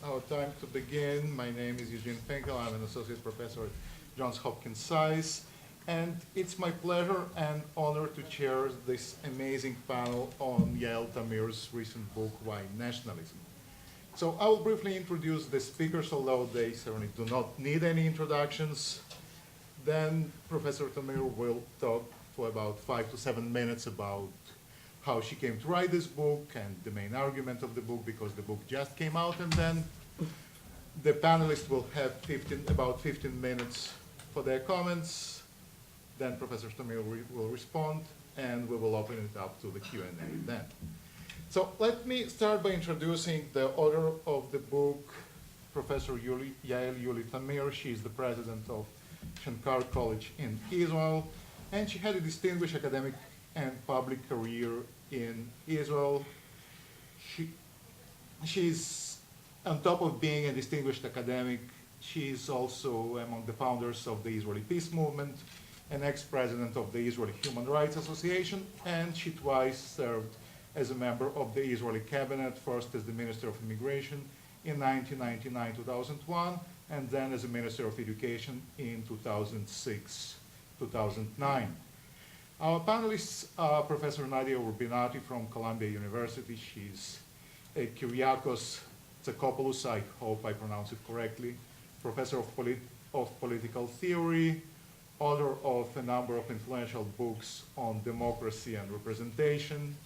our time to begin. My name is Eugene Finkel. I'm an associate professor at Johns Hopkins Science, and it's my pleasure and honor to chair this amazing panel on Yuli Tamir's recent book, Why Nationalism? So I will briefly introduce the speakers, although they certainly do not need any introductions. Then Professor Tamir will talk for about 5 to 7 minutes about how she came to write this book and the main argument of the book, because the book just came out, and then the panelists will have about 15 minutes for their comments. Then Professor Tamir will respond, and we will open it up to the Q&A then. So let me start by introducing the author of the book, Professor Yuli Tamir. She is the president of שנקר College in Israel, and she had a distinguished academic and public career in Israel. She's, on top of being a distinguished academic, she's also among the founders of the Israeli Peace Movement, an ex-president of the Israeli Human Rights Association, and she twice served as a member of the Israeli cabinet, first as the Minister of Immigration in 1999-2001, and then as a Minister of Education in 2006-2009. Our panelists are Professor Nadia Urbinati from Columbia University. She's a Kyriakos Tsakopoulos, I hope I pronounce it correctly, professor of political theory, author of a number of influential books on democracy and representation.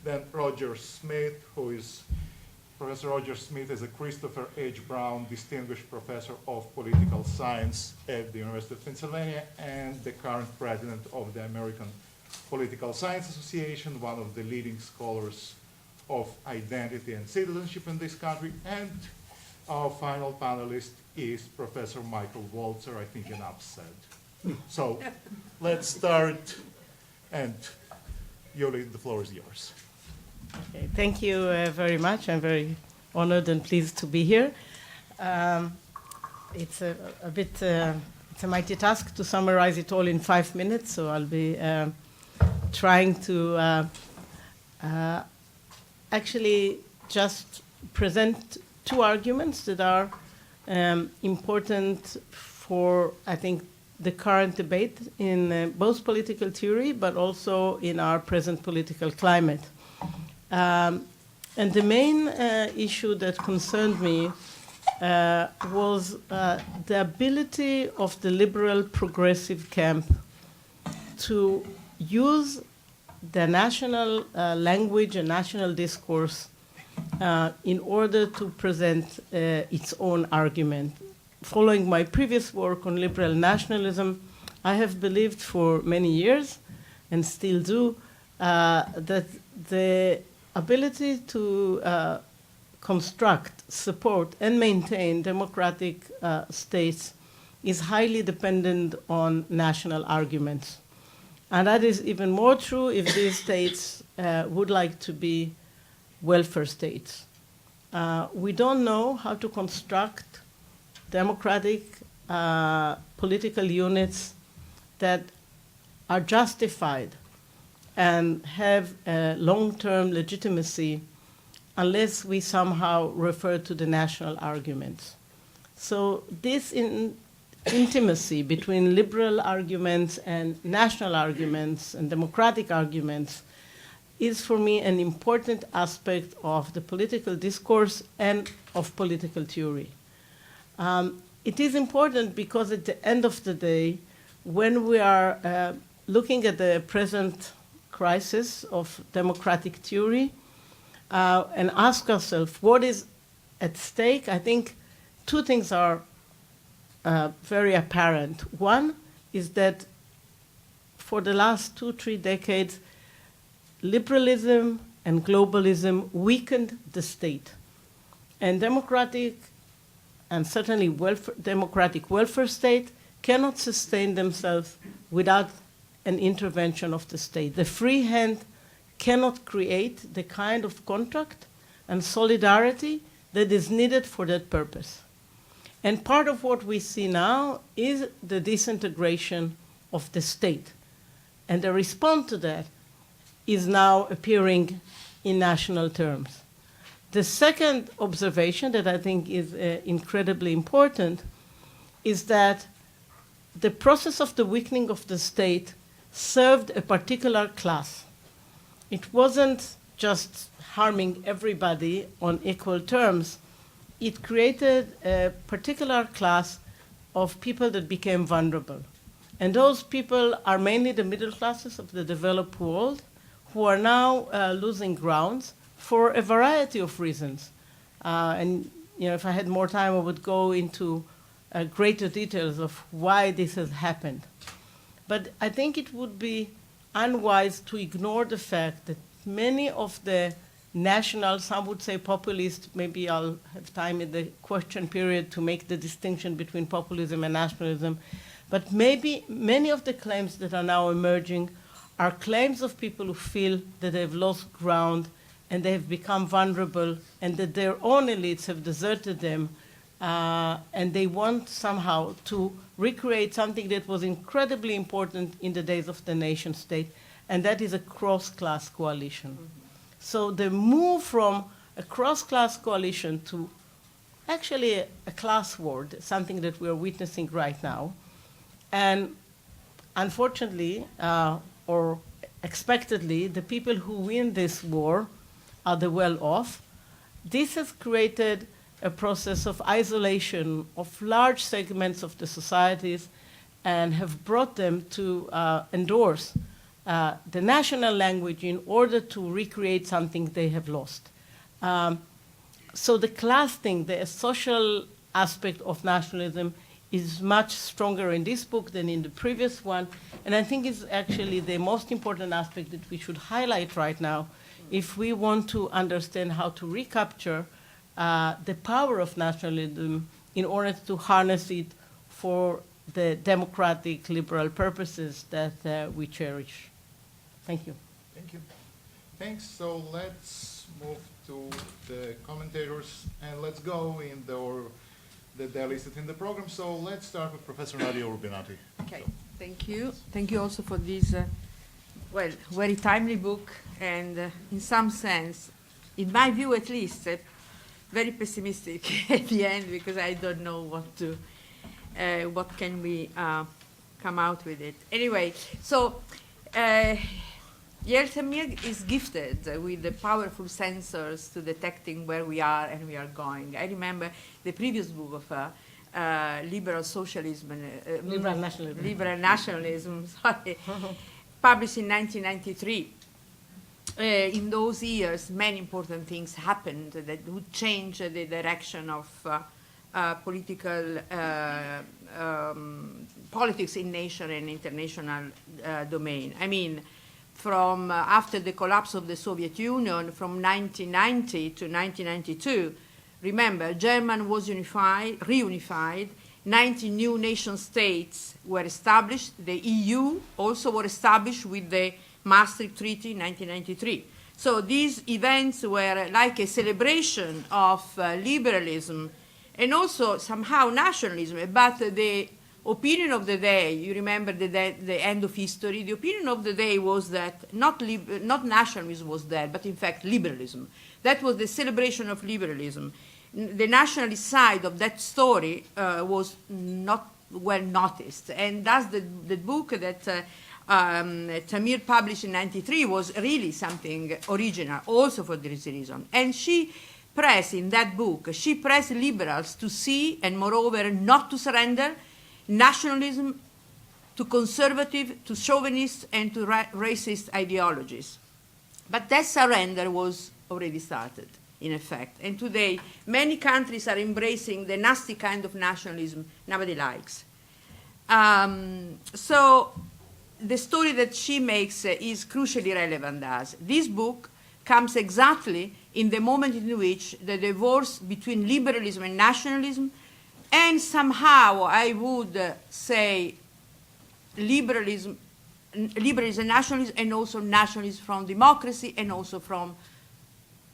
Then Roger Smith, Professor Roger Smith is a Christopher H. Brown Distinguished Professor of Political Science at the University of Pennsylvania and the current president of the American Political Science Association, one of the leading scholars of identity and citizenship in this country. And our final panelist is Professor Michael Walzer, I think enough said. So let's start, and Yuli, the floor is yours. Okay, thank you very much. I'm very honored and pleased to be here. It's a mighty task to summarize it all in 5 minutes, so I'll be trying to actually just present two arguments that are important for, I think, the current debate in both political theory, but also in our present political climate. And the main issue that concerned me was the ability of the liberal progressive camp to use the national language and national discourse in order to present its own argument. Following my previous work on liberal nationalism, I have believed for many years, and still do, that the ability to construct, support, and maintain democratic states is highly dependent on national arguments. And that is even more true if these states would like to be welfare states. We don't know how to construct democratic political units that are justified and have long-term legitimacy unless we somehow refer to the national arguments. So this intimacy between liberal arguments and national arguments and democratic arguments is for me an important aspect of the political discourse and of political theory. It is important because at the end of the day, when we are looking at the present crisis of democratic theory and ask ourselves what is at stake, I think two things are very apparent. One is that for the last 2-3 decades, liberalism and globalism weakened the state. And democratic and certainly democratic welfare state cannot sustain themselves without an intervention of the state. The free hand cannot create the kind of contract and solidarity that is needed for that purpose. And part of what we see now is the disintegration of the state. And the response to that is now appearing in national terms. The second observation that I think is incredibly important is that the process of the weakening of the state served a particular class. It wasn't just harming everybody on equal terms. It created a particular class of people that became vulnerable. And those people are mainly the middle classes of the developed world who are now losing grounds for a variety of reasons. And if I had more time, I would go into greater details of why this has happened. But I think it would be unwise to ignore the fact that many of the national, some would say populist, maybe I'll have time in the question period to make the distinction between populism and nationalism, but maybe many of the claims that are now emerging are claims of people who feel that they've lost ground and they have become vulnerable and that their own elites have deserted them, and they want somehow to recreate something that was incredibly important in the days of the nation state, and that is a cross-class coalition. Mm-hmm. So the move from a cross-class coalition to actually a class war, something that we are witnessing right now, and unfortunately, or expectedly, the people who win this war are the well-off. This has created a process of isolation of large segments of the societies and have brought them to endorse the national language in order to recreate something they have lost. So the class thing, the social aspect of nationalism is much stronger in this book than in the previous one, and I think it's actually the most important aspect that we should highlight right now if we want to understand how to recapture the power of nationalism in order to harness it for the democratic, liberal purposes that we cherish. Thank you. Thank you. Thanks. So let's move to the commentators, and let's go in the order that they're listed in the program. So let's start with Professor Nadia Urbinati. Okay, thank you. Thank you also for this, very timely book, and in some sense, in my view at least, very pessimistic at the end, because I don't know what can we come out with it. Anyway, so Yuli Tamir is gifted with the powerful sensors to detecting where we are and we are going. I remember the previous book of liberal socialism and liberal nationalism, sorry, published in 1993. In those years, many important things happened that would change the direction of politics in nation and international domain. I mean, from after the collapse of the Soviet Union, from 1990 to 1992, remember, Germany was reunified, 90 new nation states were established, the EU also were established with the Maastricht Treaty in 1993. So these events were like a celebration of liberalism and also somehow nationalism, but the opinion of the day, you remember the end of history, the opinion of the day was that not nationalism was dead, but in fact liberalism. That was the celebration of liberalism. The nationalist side of that story was not well noticed, and thus the book that Tamir published in 1993 was really something original, also for this reason. And she pressed in that book, she pressed liberals to see and moreover not to surrender nationalism to conservative, to chauvinist, and to racist ideologies. But that surrender was already started, in effect. And today, many countries are embracing the nasty kind of nationalism nobody likes. So the story that she makes is crucially relevant to us. This book comes exactly in the moment in which the divorce between liberalism and nationalism, and somehow I would say liberalism and nationalism, and also nationalism from democracy, and also from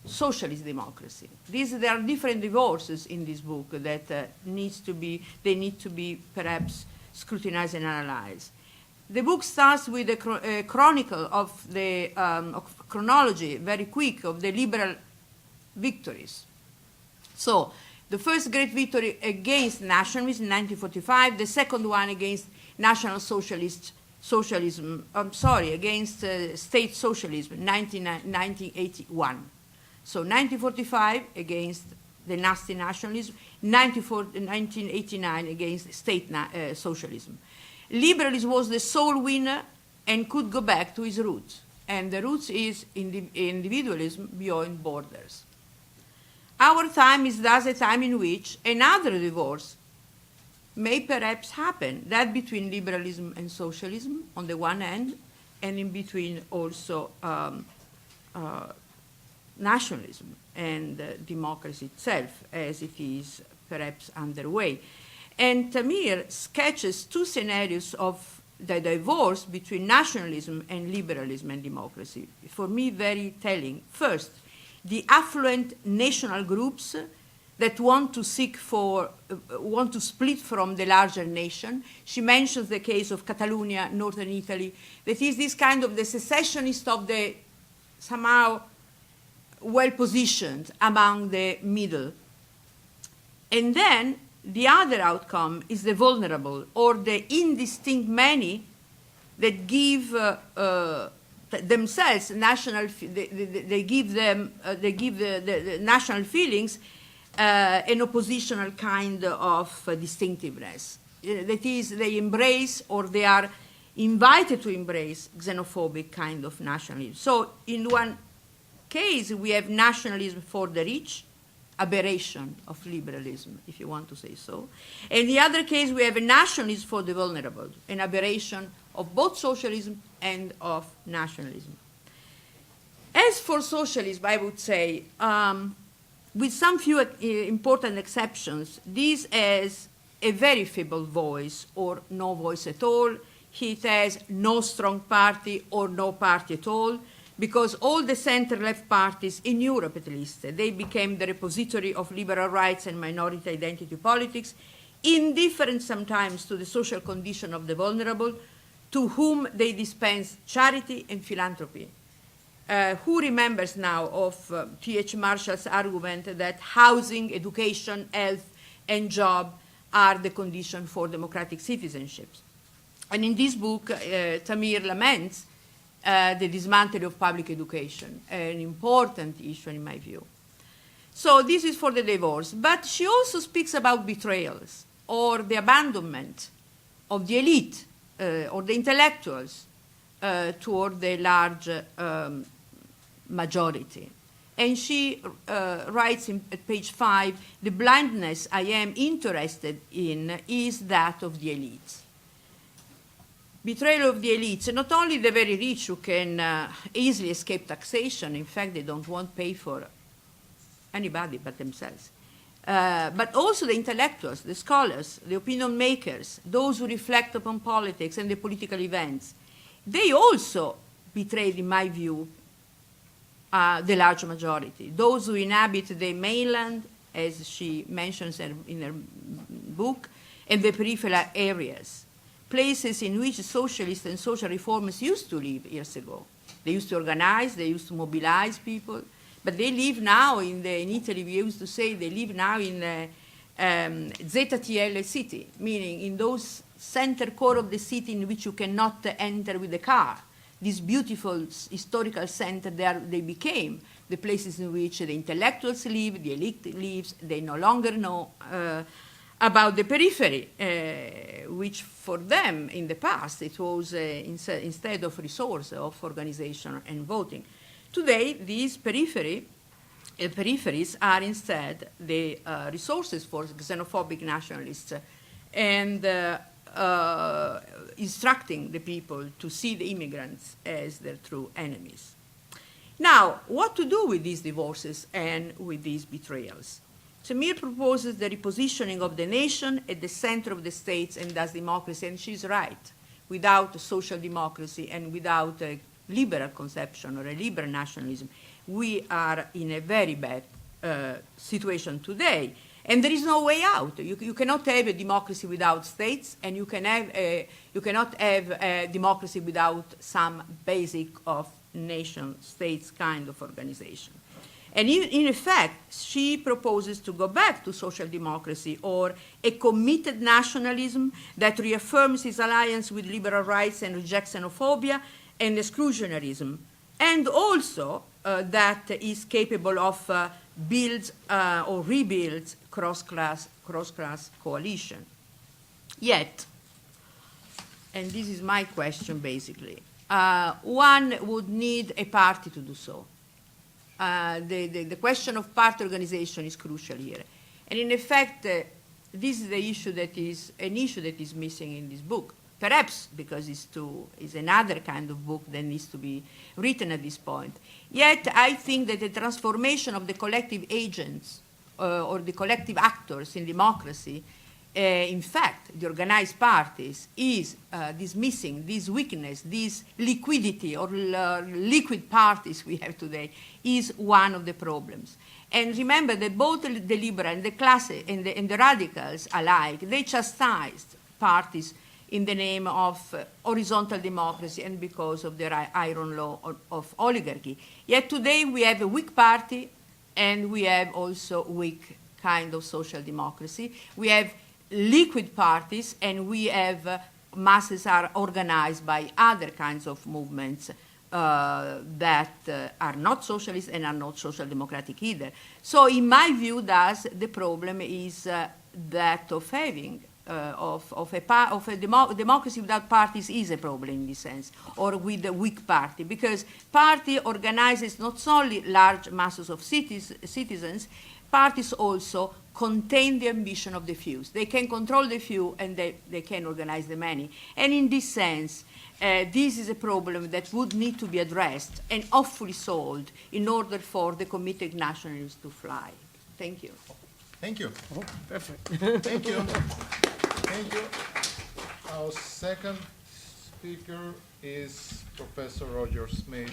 socialist democracy. There are different divorces in this book that need to be perhaps scrutinized and analyzed. The book starts with a chronicle of the chronology, very quick, of the liberal victories. So the first great victory against nationalism in 1945, the second one against National Socialism, against state socialism in 1981. So 1945 against the nasty nationalism, 1989 against state socialism. Liberalism was the sole winner and could go back to its roots. And the roots is individualism beyond borders. Our time is thus a time in which another divorce may perhaps happen, that between liberalism and socialism on the one hand, and in between also nationalism and democracy itself, as it is perhaps underway. And Tamir sketches two scenarios of the divorce between nationalism and liberalism and democracy. For me, very telling. First, the affluent national groups that want to split from the larger nation. She mentions the case of Catalonia, northern Italy, that is this kind of the secessionist of the somehow well-positioned among the middle. And then the other outcome is the vulnerable, or the indistinct many that give themselves national. They give the national feelings an oppositional kind of distinctiveness. That is, they embrace or they are invited to embrace xenophobic kind of nationalism. So in one case, we have nationalism for the rich, aberration of liberalism, if you want to say so. In the other case, we have a nationalism for the vulnerable, an aberration of both socialism and of nationalism. As for socialism, I would say, with some few important exceptions, this has a very feeble voice or no voice at all. It has no strong party or no party at all, because all the center-left parties, in Europe at least, they became the repository of liberal rights and minority identity politics, indifferent sometimes to the social condition of the vulnerable, to whom they dispense charity and philanthropy. Who remembers now of T.H. Marshall's argument that housing, education, health, and job are the condition for democratic citizenship? And in this book, Tamir laments the dismantling of public education, an important issue in my view. So this is for the divorce. But she also speaks about betrayals or the abandonment of the elite or the intellectuals toward the large majority. And she writes at page 5, the blindness I am interested in is that of the elites. Betrayal of the elites, not only the very rich who can easily escape taxation, in fact they don't want to pay for anybody but themselves, but also the intellectuals, the scholars, the opinion makers, those who reflect upon politics and the political events. They also betrayed, in my view, the large majority, those who inhabit the mainland, as she mentions in her book, and the peripheral areas, places in which socialists and social reformers used to live years ago. They used to organize, they used to mobilize people, but they live now in Italy, we used to say they live now in ZTL city, meaning in those center core of the city in which you cannot enter with a car. This beautiful historical center, they became the places in which the intellectuals live, the elite lives. They no longer know about the periphery, which for them in the past it was instead of resource of organization and voting. Today, these peripheries are instead the resources for xenophobic nationalists and instructing the people to see the immigrants as their true enemies. Now, what to do with these divorces and with these betrayals? Tamir proposes the repositioning of the nation at the center of the states and thus democracy, and she's right. Without social democracy and without a liberal conception or a liberal nationalism, we are in a very bad situation today. And there is no way out. You cannot have a democracy without states, and you cannot have a democracy without some basic of nation-states kind of organization. And in effect, she proposes to go back to social democracy or a committed nationalism that reaffirms its alliance with liberal rights and rejects xenophobia and exclusionism, and also that is capable of builds or rebuilds cross-class coalition. Yet, and this is my question basically, one would need a party to do so. The question of party organization is crucial here. And in effect, this is the issue that is an issue that is missing in this book. Perhaps because it's another kind of book that needs to be written at this point. Yet I think that the transformation of the collective agents or the collective actors in democracy, in fact, the organized parties, is dismissing this weakness, this liquidity or liquid parties we have today, is one of the problems. And remember that both the liberal and the classic and the radicals alike, they chastised parties in the name of horizontal democracy and because of the iron law of oligarchy. Yet today we have a weak party and we have also weak kind of social democracy. We have liquid parties and we have masses are organized by other kinds of movements that are not socialist and are not social democratic either. So in my view, thus, the problem is that of having democracy without parties is a problem in this sense, or with a weak party, because party organizes not only large masses of citizens, parties also contain the ambition of the few. They can control the few and they can organize the many. And in this sense, this is a problem that would need to be addressed and hopefully solved in order for the committed nationalists to fly. Thank you. Thank you. Oh, perfect. Thank you. Thank you. Our second speaker is Professor Roger Smith,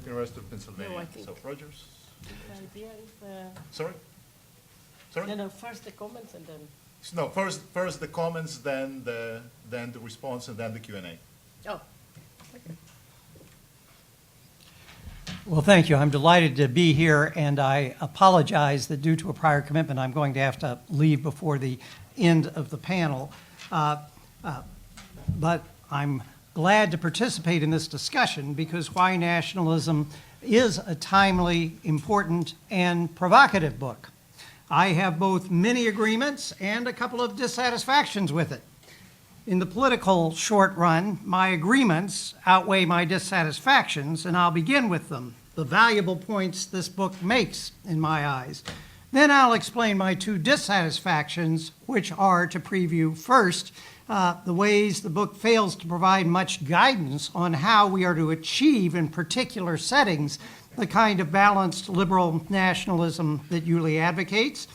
University of Pennsylvania. No, I think So, Rogers. the idea is, Sorry? Sorry? no, first the comments and then. No, first the comments, then the response, and then the Q&A. Oh. Well, thank you. I'm delighted to be here, and I apologize that due to a prior commitment, I'm going to have to leave before the end of the panel. But I'm glad to participate in this discussion because Why Nationalism is a timely, important, and provocative book. I have both many agreements and a couple of dissatisfactions with it. In the political short run, my agreements outweigh my dissatisfactions, and I'll begin with them, the valuable points this book makes in my eyes. Then I'll explain my two dissatisfactions, which are to preview first the ways the book fails to provide much guidance on how we are to achieve in particular settings the kind of balanced liberal nationalism that Yuli advocates.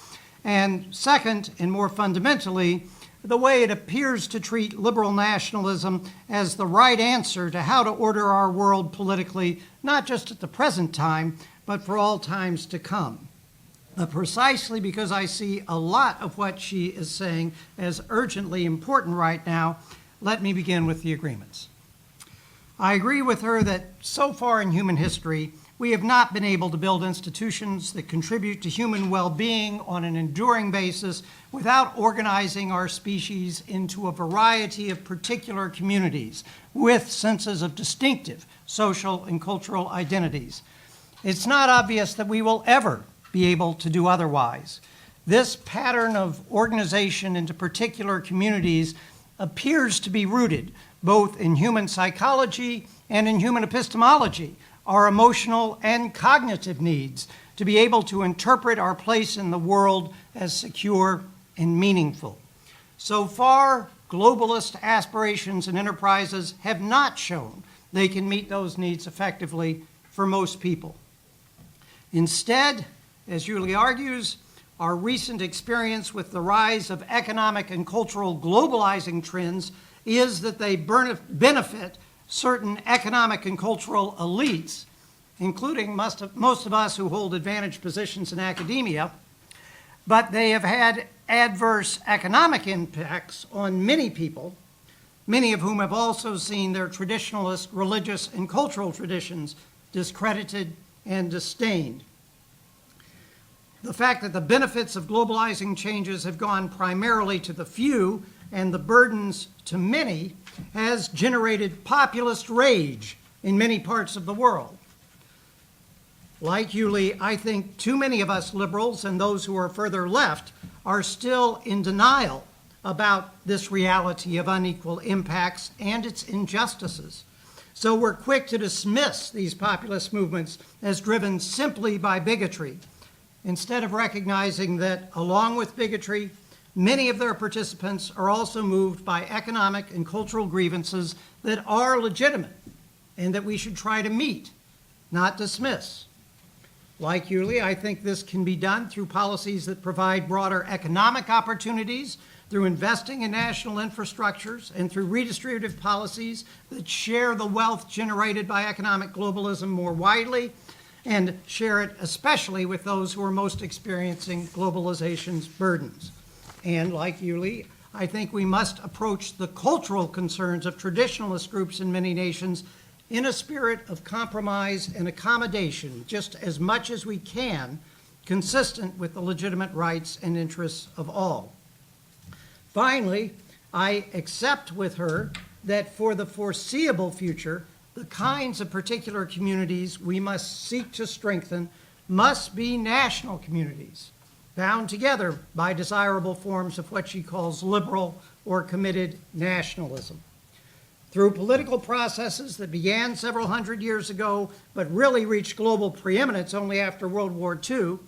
And second, and more fundamentally, the way it appears to treat liberal nationalism as the right answer to how to order our world politically, not just at the present time, but for all times to come. Precisely because I see a lot of what she is saying as urgently important right now, let me begin with the agreements. I agree with her that so far in human history, we have not been able to build institutions that contribute to human well-being on an enduring basis without organizing our species into a variety of particular communities with senses of distinctive social and cultural identities. It's not obvious that we will ever be able to do otherwise. This pattern of organization into particular communities appears to be rooted both in human psychology and in human epistemology, our emotional and cognitive needs to be able to interpret our place in the world as secure and meaningful. So far, globalist aspirations and enterprises have not shown they can meet those needs effectively for most people. Instead, as Yuli argues, our recent experience with the rise of economic and cultural globalizing trends is that they benefit certain economic and cultural elites, including most of us who hold advantaged positions in academia, but they have had adverse economic impacts on many people, many of whom have also seen their traditionalist religious and cultural traditions discredited and disdained. The fact that the benefits of globalizing changes have gone primarily to the few and the burdens to many has generated populist rage in many parts of the world. Like Yuli, I think too many of us liberals and those who are further left are still in denial about this reality of unequal impacts and its injustices. So we're quick to dismiss these populist movements as driven simply by bigotry, instead of recognizing that, along with bigotry, many of their participants are also moved by economic and cultural grievances that are legitimate and that we should try to meet, not dismiss. Like Yuli, I think this can be done through policies that provide broader economic opportunities, through investing in national infrastructures, and through redistributive policies that share the wealth generated by economic globalism more widely, and share it especially with those who are most experiencing globalization's burdens. And like Yuli, I think we must approach the cultural concerns of traditionalist groups in many nations in a spirit of compromise and accommodation, just as much as we can, consistent with the legitimate rights and interests of all. Finally, I accept with her that for the foreseeable future, the kinds of particular communities we must seek to strengthen must be national communities, bound together by desirable forms of what she calls liberal or committed nationalism. Through political processes that began several hundred years ago, but really reached global preeminence only after World War II,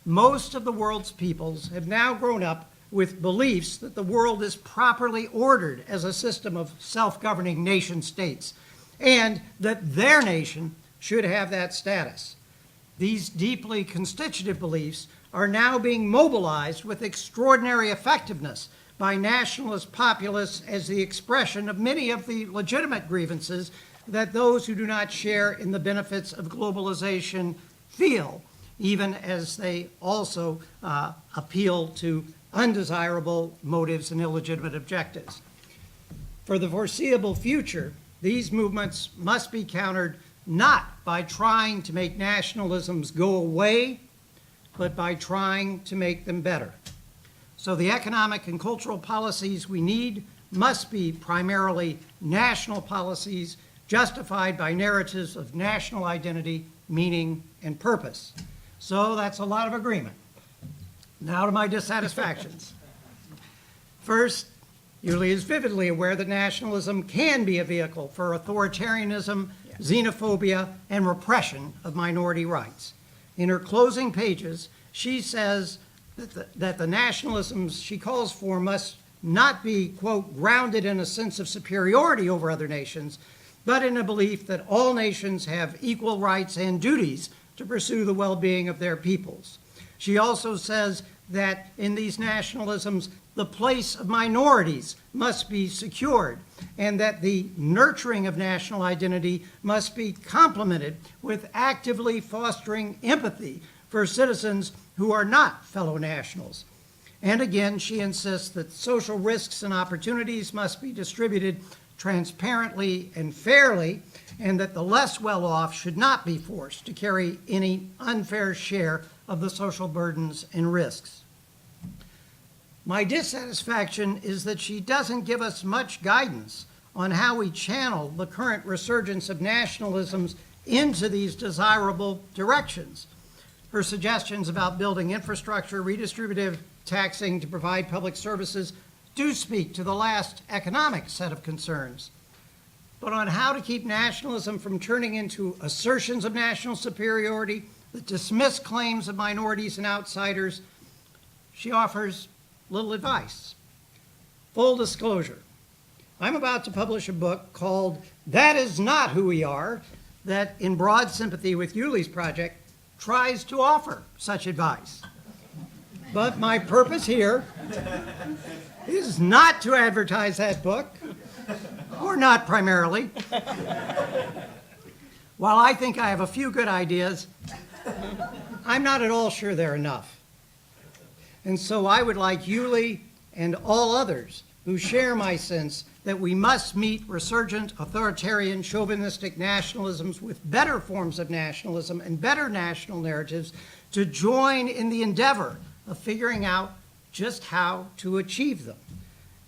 most of the world's peoples have now grown up with beliefs that the world is properly ordered as a system of self-governing nation states, and that their nation should have that status. These deeply constitutive beliefs are now being mobilized with extraordinary effectiveness by nationalist populists as the expression of many of the legitimate grievances that those who do not share in the benefits of globalization feel, even as they also appeal to undesirable motives and illegitimate objectives. For the foreseeable future, these movements must be countered not by trying to make nationalisms go away, but by trying to make them better. So the economic and cultural policies we need must be primarily national policies justified by narratives of national identity, meaning, and purpose. So that's a lot of agreement. Now to my dissatisfactions. First, Yuli is vividly aware that nationalism can be a vehicle for authoritarianism, xenophobia, and repression of minority rights. In her closing pages, she says that the nationalisms she calls for must not be, quote, grounded in a sense of superiority over other nations, but in a belief that all nations have equal rights and duties to pursue the well-being of their peoples. She also says that in these nationalisms, the place of minorities must be secured, and that the nurturing of national identity must be complemented with actively fostering empathy for citizens who are not fellow nationals. And again, she insists that social risks and opportunities must be distributed transparently and fairly, and that the less well-off should not be forced to carry any unfair share of the social burdens and risks. My dissatisfaction is that she doesn't give us much guidance on how we channel the current resurgence of nationalisms into these desirable directions. Her suggestions about building infrastructure, redistributive taxing to provide public services do speak to the last economic set of concerns. But on how to keep nationalism from turning into assertions of national superiority that dismiss claims of minorities and outsiders, she offers little advice. Full disclosure, I'm about to publish a book called That Is Not Who We Are, that, in broad sympathy with Yuli's project, tries to offer such advice. But my purpose here is not to advertise that book, or not primarily. While I think I have a few good ideas, I'm not at all sure they're enough. And so I would like Yuli and all others who share my sense that we must meet resurgent authoritarian chauvinistic nationalisms with better forms of nationalism and better national narratives to join in the endeavor of figuring out just how to achieve them.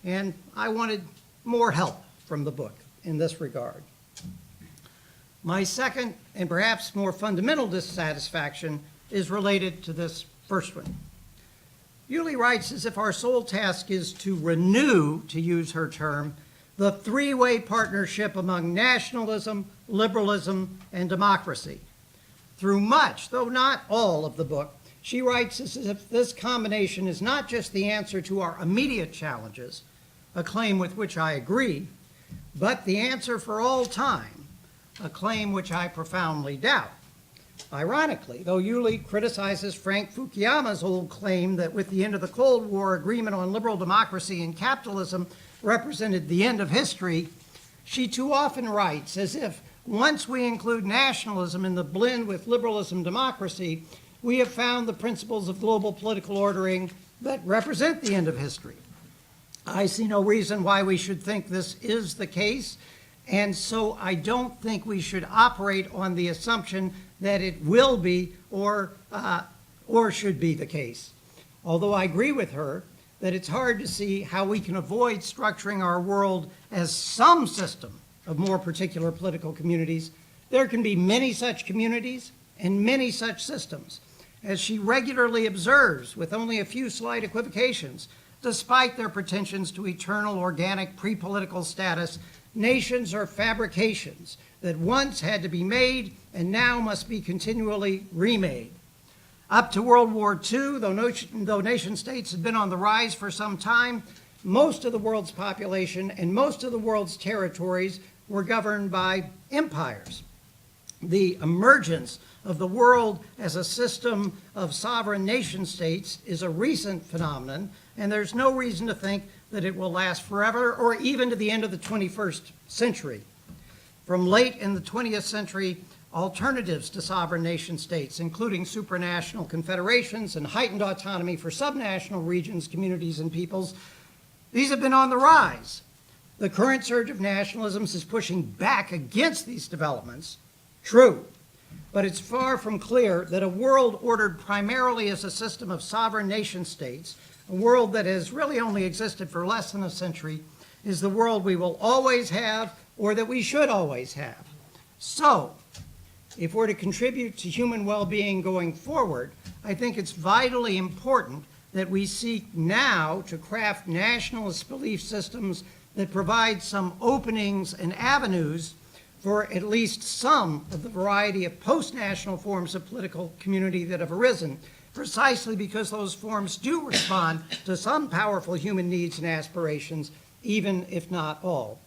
And I wanted more help from the book in this regard. My second and perhaps more fundamental dissatisfaction is related to this first one. Yuli writes as if our sole task is to renew, to use her term, the three-way partnership among nationalism, liberalism, and democracy. Through much, though not all, of the book, she writes as if this combination is not just the answer to our immediate challenges, a claim with which I agree, but the answer for all time, a claim which I profoundly doubt. Ironically, though Yuli criticizes Frank Fukuyama's old claim that with the end of the Cold War, agreement on liberal democracy and capitalism represented the end of history, she too often writes as if once we include nationalism in the blend with liberalism democracy, we have found the principles of global political ordering that represent the end of history. I see no reason why we should think this is the case, and so I don't think we should operate on the assumption that it will be or should be the case. Although I agree with her that it's hard to see how we can avoid structuring our world as some system of more particular political communities, there can be many such communities and many such systems. As she regularly observes, with only a few slight equivocations, despite their pretensions to eternal organic pre-political status, nations are fabrications that once had to be made and now must be continually remade. Up to World War II, though nation states had been on the rise for some time, most of the world's population and most of the world's territories were governed by empires. The emergence of the world as a system of sovereign nation states is a recent phenomenon, and there's no reason to think that it will last forever or even to the end of the 21st century. From late in the 20th century, alternatives to sovereign nation states, including supranational confederations and heightened autonomy for subnational regions, communities, and peoples, these have been on the rise. The current surge of nationalisms is pushing back against these developments. True, but it's far from clear that a world ordered primarily as a system of sovereign nation states, a world that has really only existed for less than a century, is the world we will always have or that we should always have. So, if we're to contribute to human well-being going forward, I think it's vitally important that we seek now to craft nationalist belief systems that provide some openings and avenues for at least some of the variety of post-national forms of political community that have arisen, precisely because those forms do respond to some powerful human needs and aspirations, even if not all.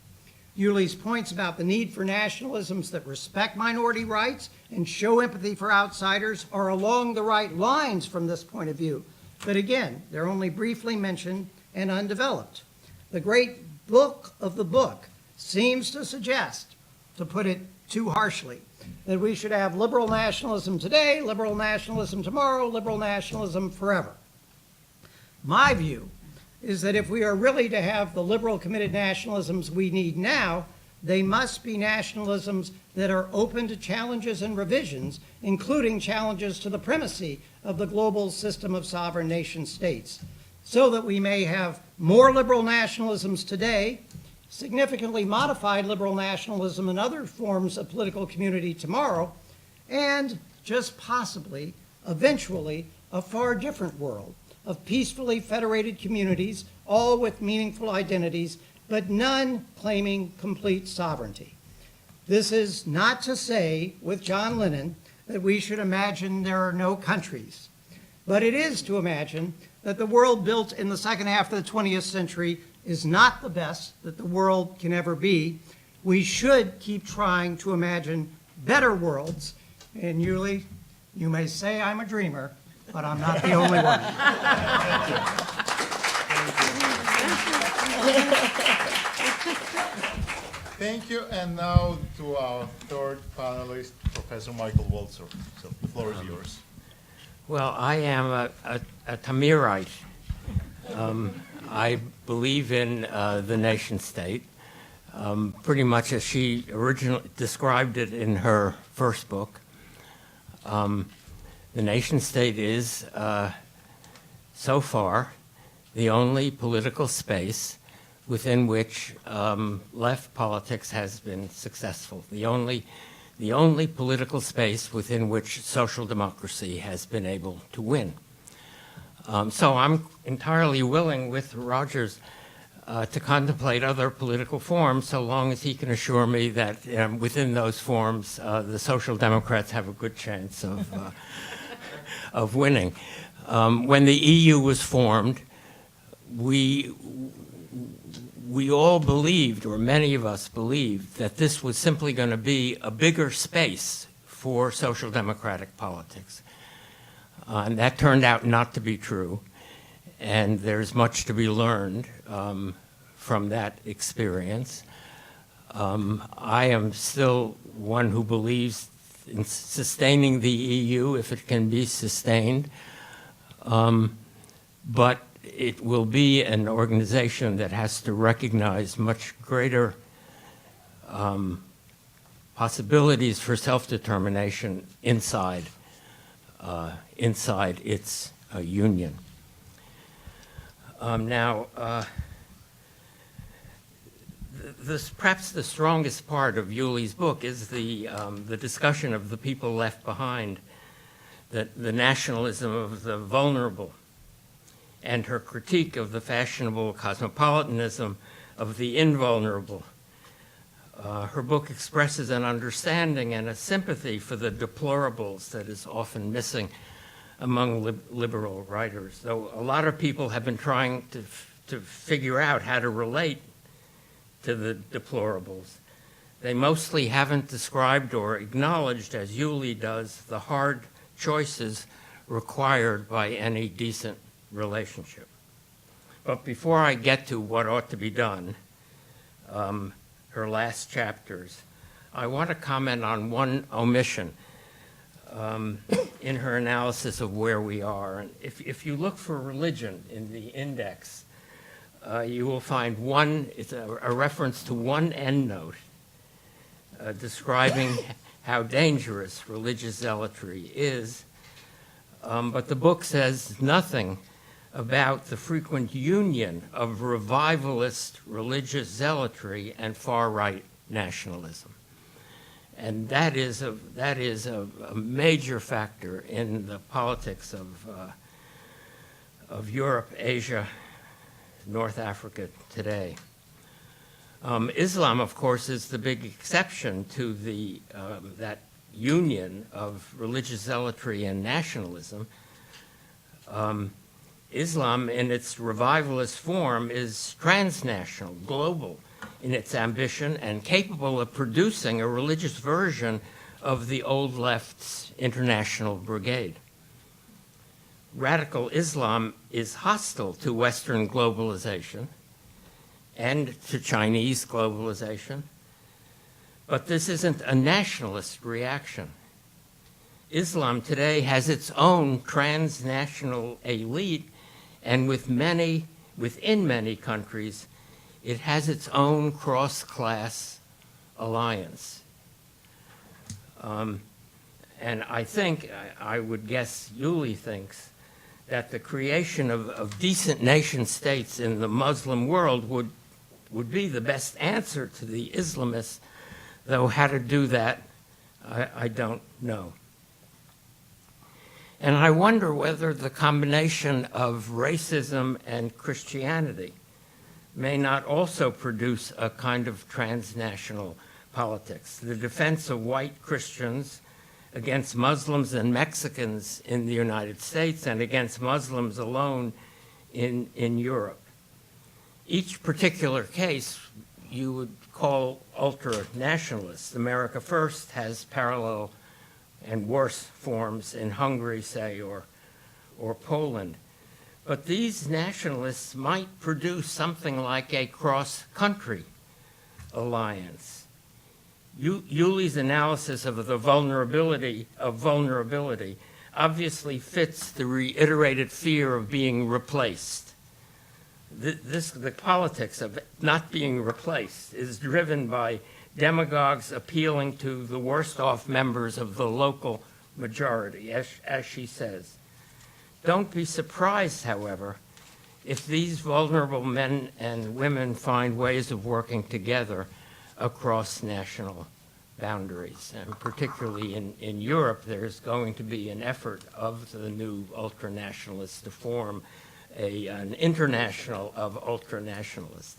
Yuli's points about the need for nationalisms that respect minority rights and show empathy for outsiders are along the right lines from this point of view. But again, they're only briefly mentioned and undeveloped. The great book of the book seems to suggest, to put it too harshly, that we should have liberal nationalism today, liberal nationalism tomorrow, liberal nationalism forever. My view is that if we are really to have the liberal committed nationalisms we need now, they must be nationalisms that are open to challenges and revisions, including challenges to the primacy of the global system of sovereign nation states, so that we may have more liberal nationalisms today, significantly modified liberal nationalism and other forms of political community tomorrow, and just possibly, eventually, a far different world of peacefully federated communities, all with meaningful identities, but none claiming complete sovereignty. This is not to say, with John Lennon, that we should imagine there are no countries, but it is to imagine that the world built in the second half of the 20th century is not the best that the world can ever be. We should keep trying to imagine better worlds. And Yuli, you may say I'm a dreamer, but I'm not the only one. Thank you, and now to our third panelist, Professor Michael Walzer. So the floor is yours. Well, I am a Tamirite. I believe in the nation state, pretty much as she originally described it in her first book. The nation-state is, so far, the only political space within which left politics has been successful. The only political space within which social democracy has been able to win. So I'm entirely willing with Rogers to contemplate other political forms so long as he can assure me that within those forms the Social Democrats have a good chance of winning. When the EU was formed, we all believed, or many of us believed, that this was simply going to be a bigger space for social democratic politics. And that turned out not to be true. And there's much to be learned from that experience. I am still one who believes in sustaining the EU if it can be sustained. But it will be an organization that has to recognize much greater possibilities for self-determination inside its union. Perhaps the strongest part of Yuli's book is the discussion of the people left behind, the nationalism of the vulnerable, and her critique of the fashionable cosmopolitanism of the invulnerable. Her book expresses an understanding and a sympathy for the deplorables that is often missing among liberal writers, though a lot of people have been trying to figure out how to relate to the deplorables. They mostly haven't described or acknowledged, as Yuli does, the hard choices required by any decent relationship. But before I get to what ought to be done, her last chapters, I want to comment on one omission in her analysis of where we are. And if you look for religion in the index, you will find it's a reference to one endnote describing how dangerous religious zealotry is. But the book says nothing about the frequent union of revivalist religious zealotry and far-right nationalism. And that is a major factor in the politics of Europe, Asia, North Africa today. Islam, of course, is the big exception to that union of religious zealotry and nationalism. Islam, in its revivalist form, is transnational, global in its ambition, and capable of producing a religious version of the old left's international brigade. Radical Islam is hostile to Western globalization and to Chinese globalization, but this isn't a nationalist reaction. Islam today has its own transnational elite, and within many countries, it has its own cross-class alliance. And I think, I would guess Yuli thinks, that the creation of decent nation states in the Muslim world would be the best answer to the Islamists, though how to do that, I don't know. And I wonder whether the combination of racism and Christianity may not also produce a kind of transnational politics. The defense of white Christians against Muslims and Mexicans in the United States and against Muslims alone in Europe. Each particular case you would call ultra-nationalist. America First has parallel and worse forms in Hungary, say, or Poland. But these nationalists might produce something like a cross-country alliance. Yuli's analysis of the vulnerability obviously fits the reiterated fear of being replaced. The politics of not being replaced is driven by demagogues appealing to the worst-off members of the local majority, as she says. Don't be surprised, however, if these vulnerable men and women find ways of working together across national boundaries. And particularly in Europe, there's going to be an effort of the new ultranationalists to form an international of ultranationalists.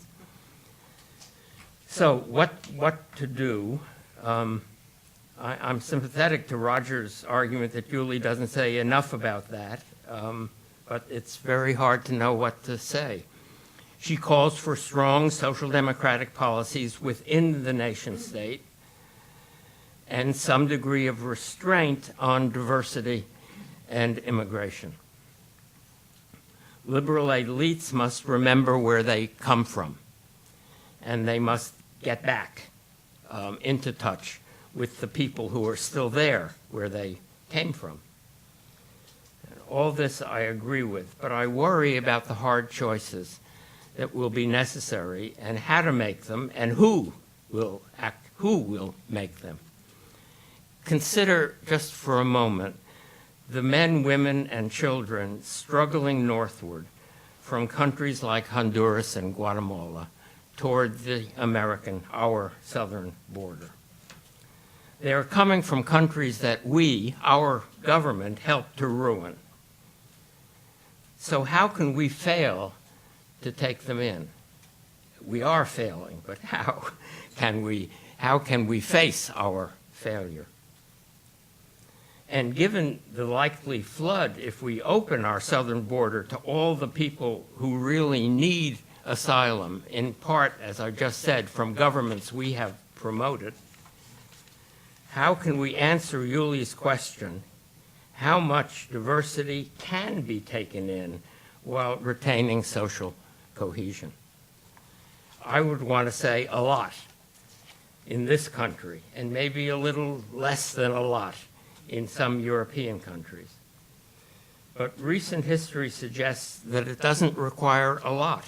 So what to do? I'm sympathetic to Roger's argument that Yuli doesn't say enough about that, but it's very hard to know what to say. She calls for strong social democratic policies within the nation state and some degree of restraint on diversity and immigration. Liberal elites must remember where they come from, and they must get back into touch with the people who are still there where they came from. And all this I agree with, but I worry about the hard choices that will be necessary and how to make them and who will make them. Consider just for a moment the men, women, and children struggling northward from countries like Honduras and Guatemala toward the our southern border. They are coming from countries that we, our government, helped to ruin. So how can we fail to take them in? We are failing, but how can we face our failure? And given the likely flood, if we open our southern border to all the people who really need asylum, in part, as I just said, from governments we have promoted, how can we answer Yuli's question, how much diversity can be taken in while retaining social cohesion? I would want to say a lot in this country, and maybe a little less than a lot in some European countries. But recent history suggests that it doesn't require a lot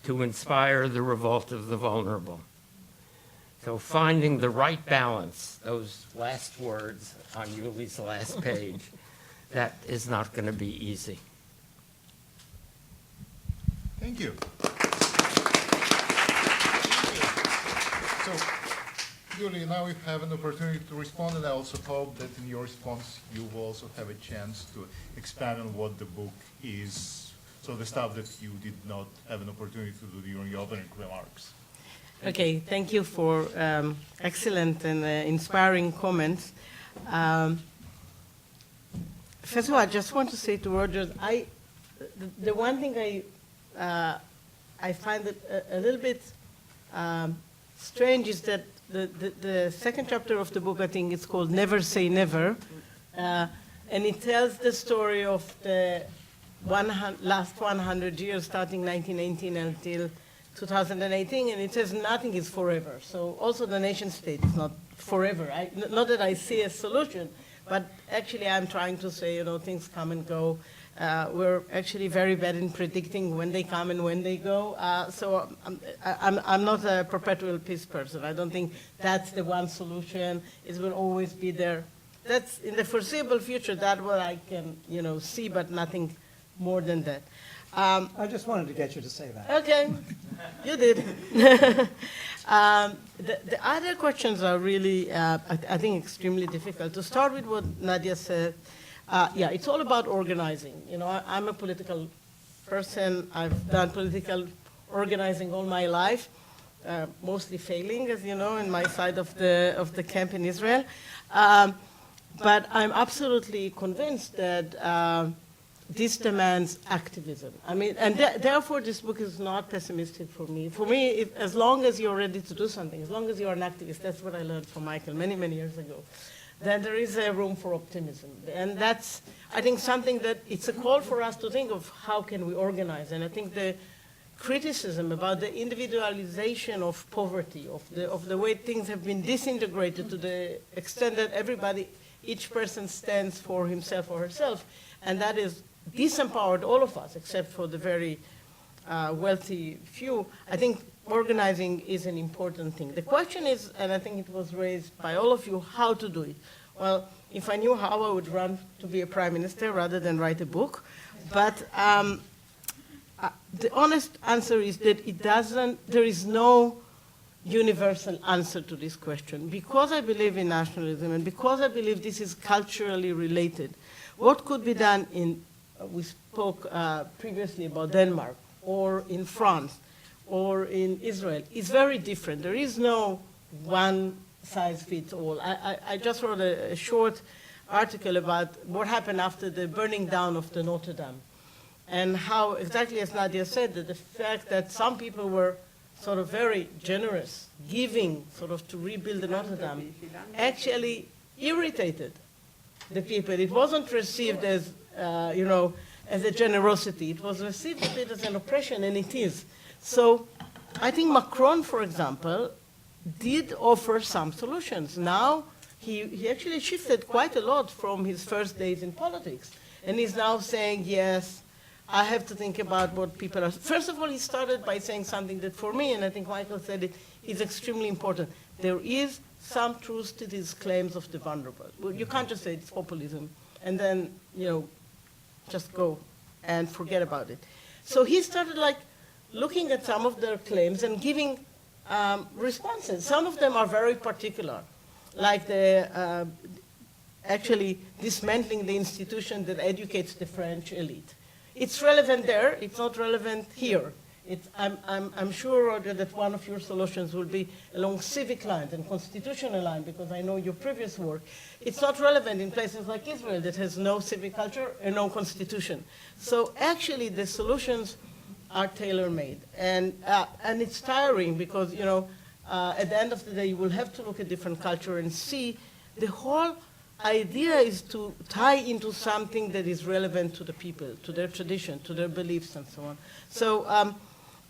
to inspire the revolt of the vulnerable. So finding the right balance, those last words on Yuli's last page, that is not going to be easy. Thank you. So, Yuli, now we have an opportunity to respond, and I also hope that in your response you will also have a chance to expand on what the book is, so the stuff that you did not have an opportunity to do during your opening remarks. Okay, thank you for excellent and inspiring comments. First of all, I just want to say to Roger, the one thing I find it a little bit strange is that the second chapter of the book, I think it's called Never Say Never, and it tells the story of the last 100 years, starting 1919 until 2018, and it says nothing is forever. So also the nation state is not forever. Not that I see a solution, but actually I'm trying to say, things come and go. We're actually very bad in predicting when they come and when they go. So I'm not a perpetual peace person. I don't think that's the one solution. It will always be there. That's in the foreseeable future. That's what I can, see, but nothing more than that. I just wanted to get you to say that. Okay, you did. The other questions are really, I think, extremely difficult. To start with what Nadia said, it's all about organizing. I'm a political person. I've done political organizing all my life, mostly failing, as you know, in my side of the camp in Israel. But I'm absolutely convinced that this demands activism. And therefore this book is not pessimistic for me. For me, as long as you're ready to do something, as long as you're an activist, that's what I learned from Michael many, many years ago, then there is a room for optimism. And that's, I think, something that it's a call for us to think of how can we organize. And I think the criticism about the individualization of poverty, of the way things have been disintegrated to the extent that each person stands for himself or herself, and that is disempowered all of us, except for the very wealthy few. I think organizing is an important thing. The question is, and I think it was raised by all of you, how to do it. Well, if I knew how, I would run to be a prime minister rather than write a book. But the honest answer is that there is no universal answer to this question. Because I believe in nationalism and because I believe this is culturally related, what could be done we spoke previously about Denmark, or in France, or in Israel, is very different. There is no one size fits all. I just wrote a short article about what happened after the burning down of the Notre Dame, and how, exactly as Nadia said, that the fact that some people were sort of very generous, giving sort of to rebuild the Notre Dame, actually irritated the people. It wasn't received as, as a generosity. It was received a bit as an oppression, and it is. So I think Macron, for example, did offer some solutions. Now he actually shifted quite a lot from his first days in politics, and he's now saying, yes, I have to think about what people are. First of all, he started by saying something that for me, and I think Michael said it, is extremely important. There is some truth to these claims of the vulnerable. Well, you can't just say it's populism and then, just go and forget about it. So he started looking at some of their claims and giving responses. Some of them are very particular, like the actually dismantling the institution that educates the French elite. It's relevant there. It's not relevant here. I'm sure, Roger, that one of your solutions will be along civic lines and constitutional lines, because I know your previous work. It's not relevant in places like Israel that has no civic culture and no constitution. So actually, the solutions are tailor-made, and it's tiring because at the end of the day, you will have to look at different culture and see the whole idea is to tie into something that is relevant to the people, to their tradition, to their beliefs, and so on. So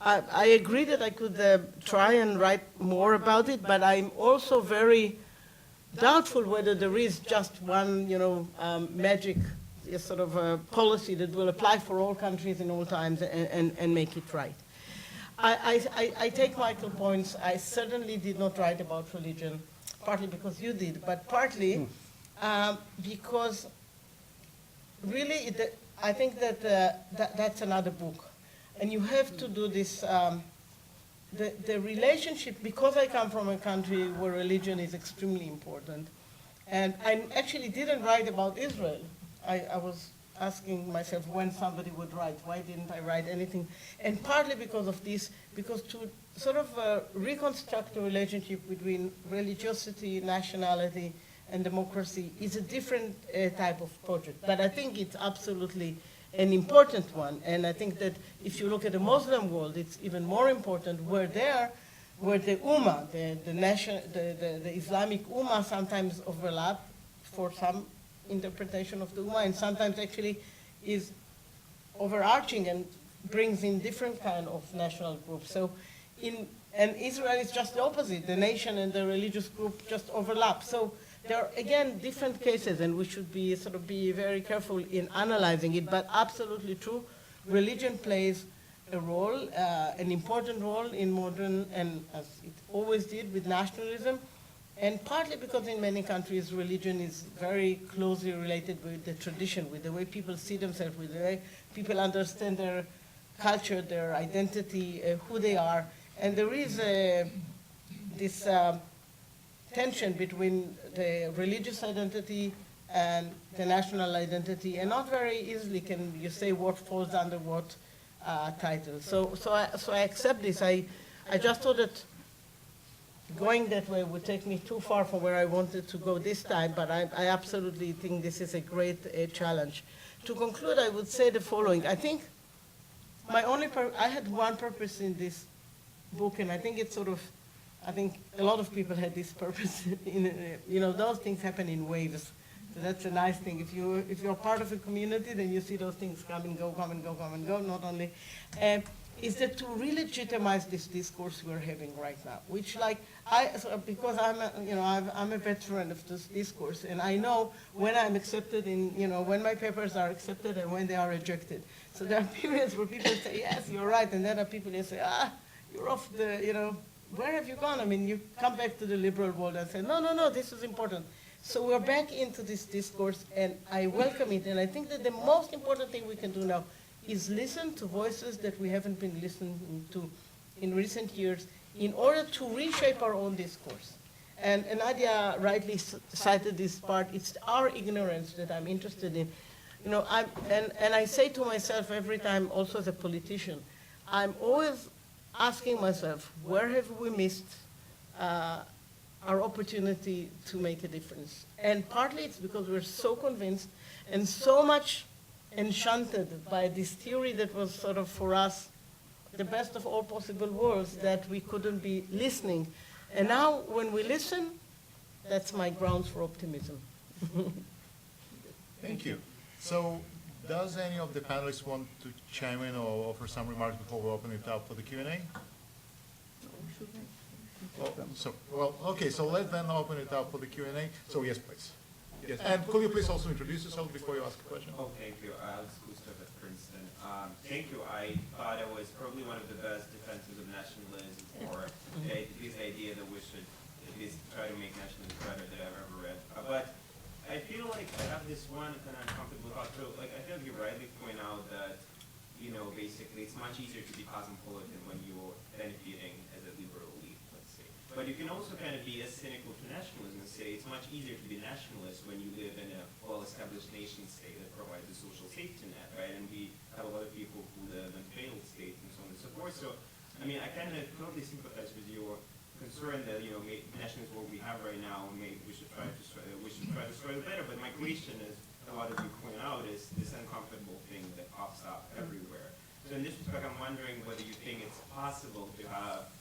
I agree that I could try and write more about it, but I'm also very doubtful whether there is just one, magic sort of a policy that will apply for all countries in all times and make it right. I take Michael's points. I certainly did not write about religion, partly because you did, but partly because really I think that that's another book. And you have to do this, the relationship, because I come from a country where religion is extremely important. And I actually didn't write about Israel. I was asking myself when somebody would write, why didn't I write anything? And partly because of this, because to sort of reconstruct the relationship between religiosity, nationality, and democracy is a different type of project. But I think it's absolutely an important one. And I think that if you look at the Muslim world, it's even more important where the Ummah, the Islamic Ummah sometimes overlap for some interpretation of the Ummah, and sometimes actually is overarching and brings in different kind of national groups. So and Israel is just the opposite. The nation and the religious group just overlap. So there are, again, different cases, and we should be very careful in analyzing it, but absolutely true. Religion plays a role, an important role in modern, and as it always did with nationalism, and partly because in many countries religion is very closely related with the tradition, with the way people see themselves, with the way people understand their culture, their identity, who they are. And there is this tension between the religious identity and the national identity, and not very easily can you say what falls under what title. So I accept this. I just thought that going that way would take me too far from where I wanted to go this time, but I absolutely think this is a great challenge. To conclude, I would say the following. I think I had one purpose in this book, and I think it's I think a lot of people had this purpose. Those things happen in waves. So that's a nice thing. If you're part of a community, then you see those things come and go, come and go, come and go. Not only is that to re-legitimize this discourse we're having right now, which because I'm a veteran of this discourse, and I know when I'm accepted when my papers are accepted and when they are rejected. So there are periods where people say, yes, you're right, and then there are people who say, you're off the, where have you gone? I mean, you come back to the liberal world and say, no, this is important. So we're back into this discourse, and I welcome it. And I think that the most important thing we can do now is listen to voices that we haven't been listening to in recent years in order to reshape our own discourse. And Nadia rightly cited this part. It's our ignorance that I'm interested in. You know, and I say to myself every time, also as a politician, I'm always asking myself, where have we missed our opportunity to make a difference? And partly it's because we're so convinced and so much enchanted by this theory that was sort of for us the best of all possible worlds that we couldn't be listening. And now when we listen, that's my grounds for optimism. Thank you. So does any of the panelists want to chime in or offer some remarks before we open it up for the Q&A? Okay, so let's then open it up for the Q&A. So yes, please. Yes, and could you please also introduce yourself before you ask a question? Oh, thank you. Alex Gustav at Princeton. Thank you. I thought it was probably one of the best defenses of nationalism, or this idea that we should at least try to make nationalism better that I've ever read. But I feel like I have this one kind of uncomfortable thought. So, like, I feel like you rightly point out that, you know, basically it's much easier to be cosmopolitan when you're benefiting as a liberal elite, let's say. But you can also kind of be as cynical to nationalism and say it's much easier to be nationalist when you live in a well-established nation state that provides a social safety net, right? And we have a lot of people who live in failed states and so on and so forth. So, I mean, I kind of totally sympathize with your concern that, you know, nationalism what we have right now, maybe we should try to destroy it better. But my question is, a lot of you point out, is this uncomfortable thing that pops up everywhere. So in this respect, I'm wondering whether you think it's possible to have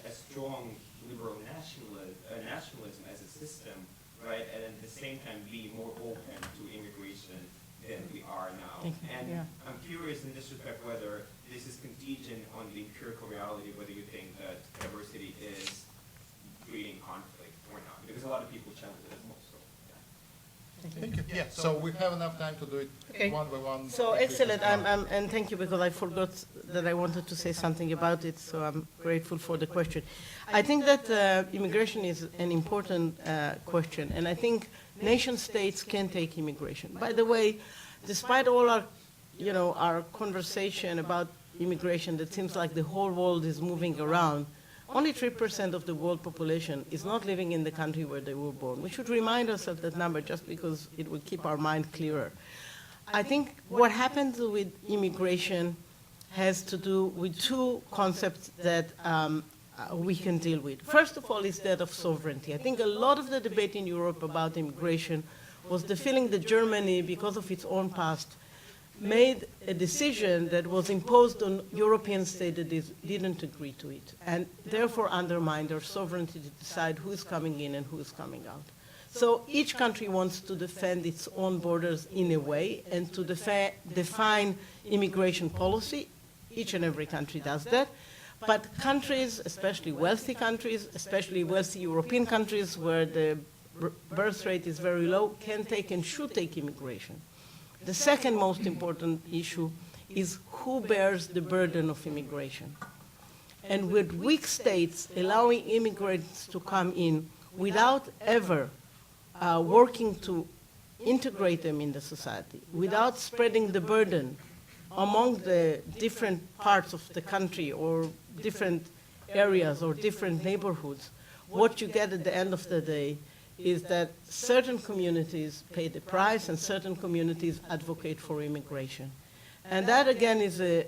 a strong liberal nationalism as a system, right, and at the same time be more open to immigration than we are now. And I'm curious in this respect whether this is contingent on the empirical reality, whether you think that diversity is breeding conflict or not, because a lot of people challenge it as well. So, Thank you. Yeah, so we have enough time to do it one by one. So excellent, and thank you, because I forgot that I wanted to say something about it, so I'm grateful for the question. I think that immigration is an important question, and I think nation states can take immigration. By the way, despite all our, you know, our conversation about immigration, that seems like the whole world is moving around, only 3% of the world population is not living in the country where they were born. We should remind ourselves that number just because it will keep our mind clearer. I think what happens with immigration has to do with two concepts that we can deal with. First of all is that of sovereignty. I think a lot of the debate in Europe about immigration was the feeling that Germany, because of its own past, made a decision that was imposed on European states that didn't agree to it, and therefore undermined their sovereignty to decide who is coming in and who is coming out. So each country wants to defend its own borders in a way and to define immigration policy. Each and every country does that. But countries, especially wealthy countries, especially wealthy European countries where the birth rate is very low, can take and should take immigration. The second most important issue is who bears the burden of immigration. And with weak states allowing immigrants to come in without ever working to integrate them in the society, without spreading the burden among the different parts of the country or different areas or different neighborhoods, what you get at the end of the day is that certain communities pay the price and certain communities advocate for immigration. And that, again, is a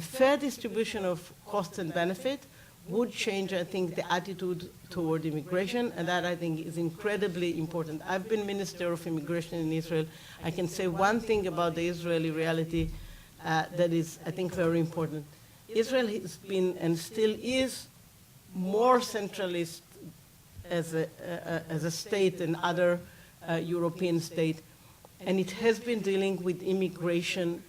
fair distribution of cost and benefit would change, I think, the attitude toward immigration, and that, I think, is incredibly important. I've been Minister of Immigration in Israel. I can say one thing about the Israeli reality that is, I think, very important. Israel has been and still is more centralist as a state than other European states, and it has been dealing with immigration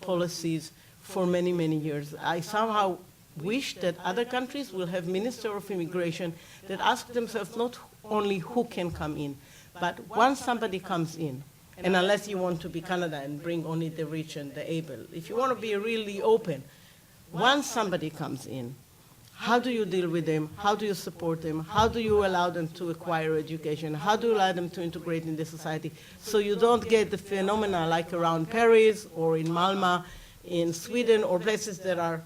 policies for many, many years. I somehow wish that other countries will have Minister of Immigration that ask themselves not only who can come in, but once somebody comes in, and unless you want to be Canada and bring only the rich and the able, if you want to be really open, once somebody comes in, How do you deal with them? How do you support them? How do you allow them to acquire education? How do you allow them to integrate in the society? So you don't get the phenomena like around Paris or in Malmö, in Sweden, or places that are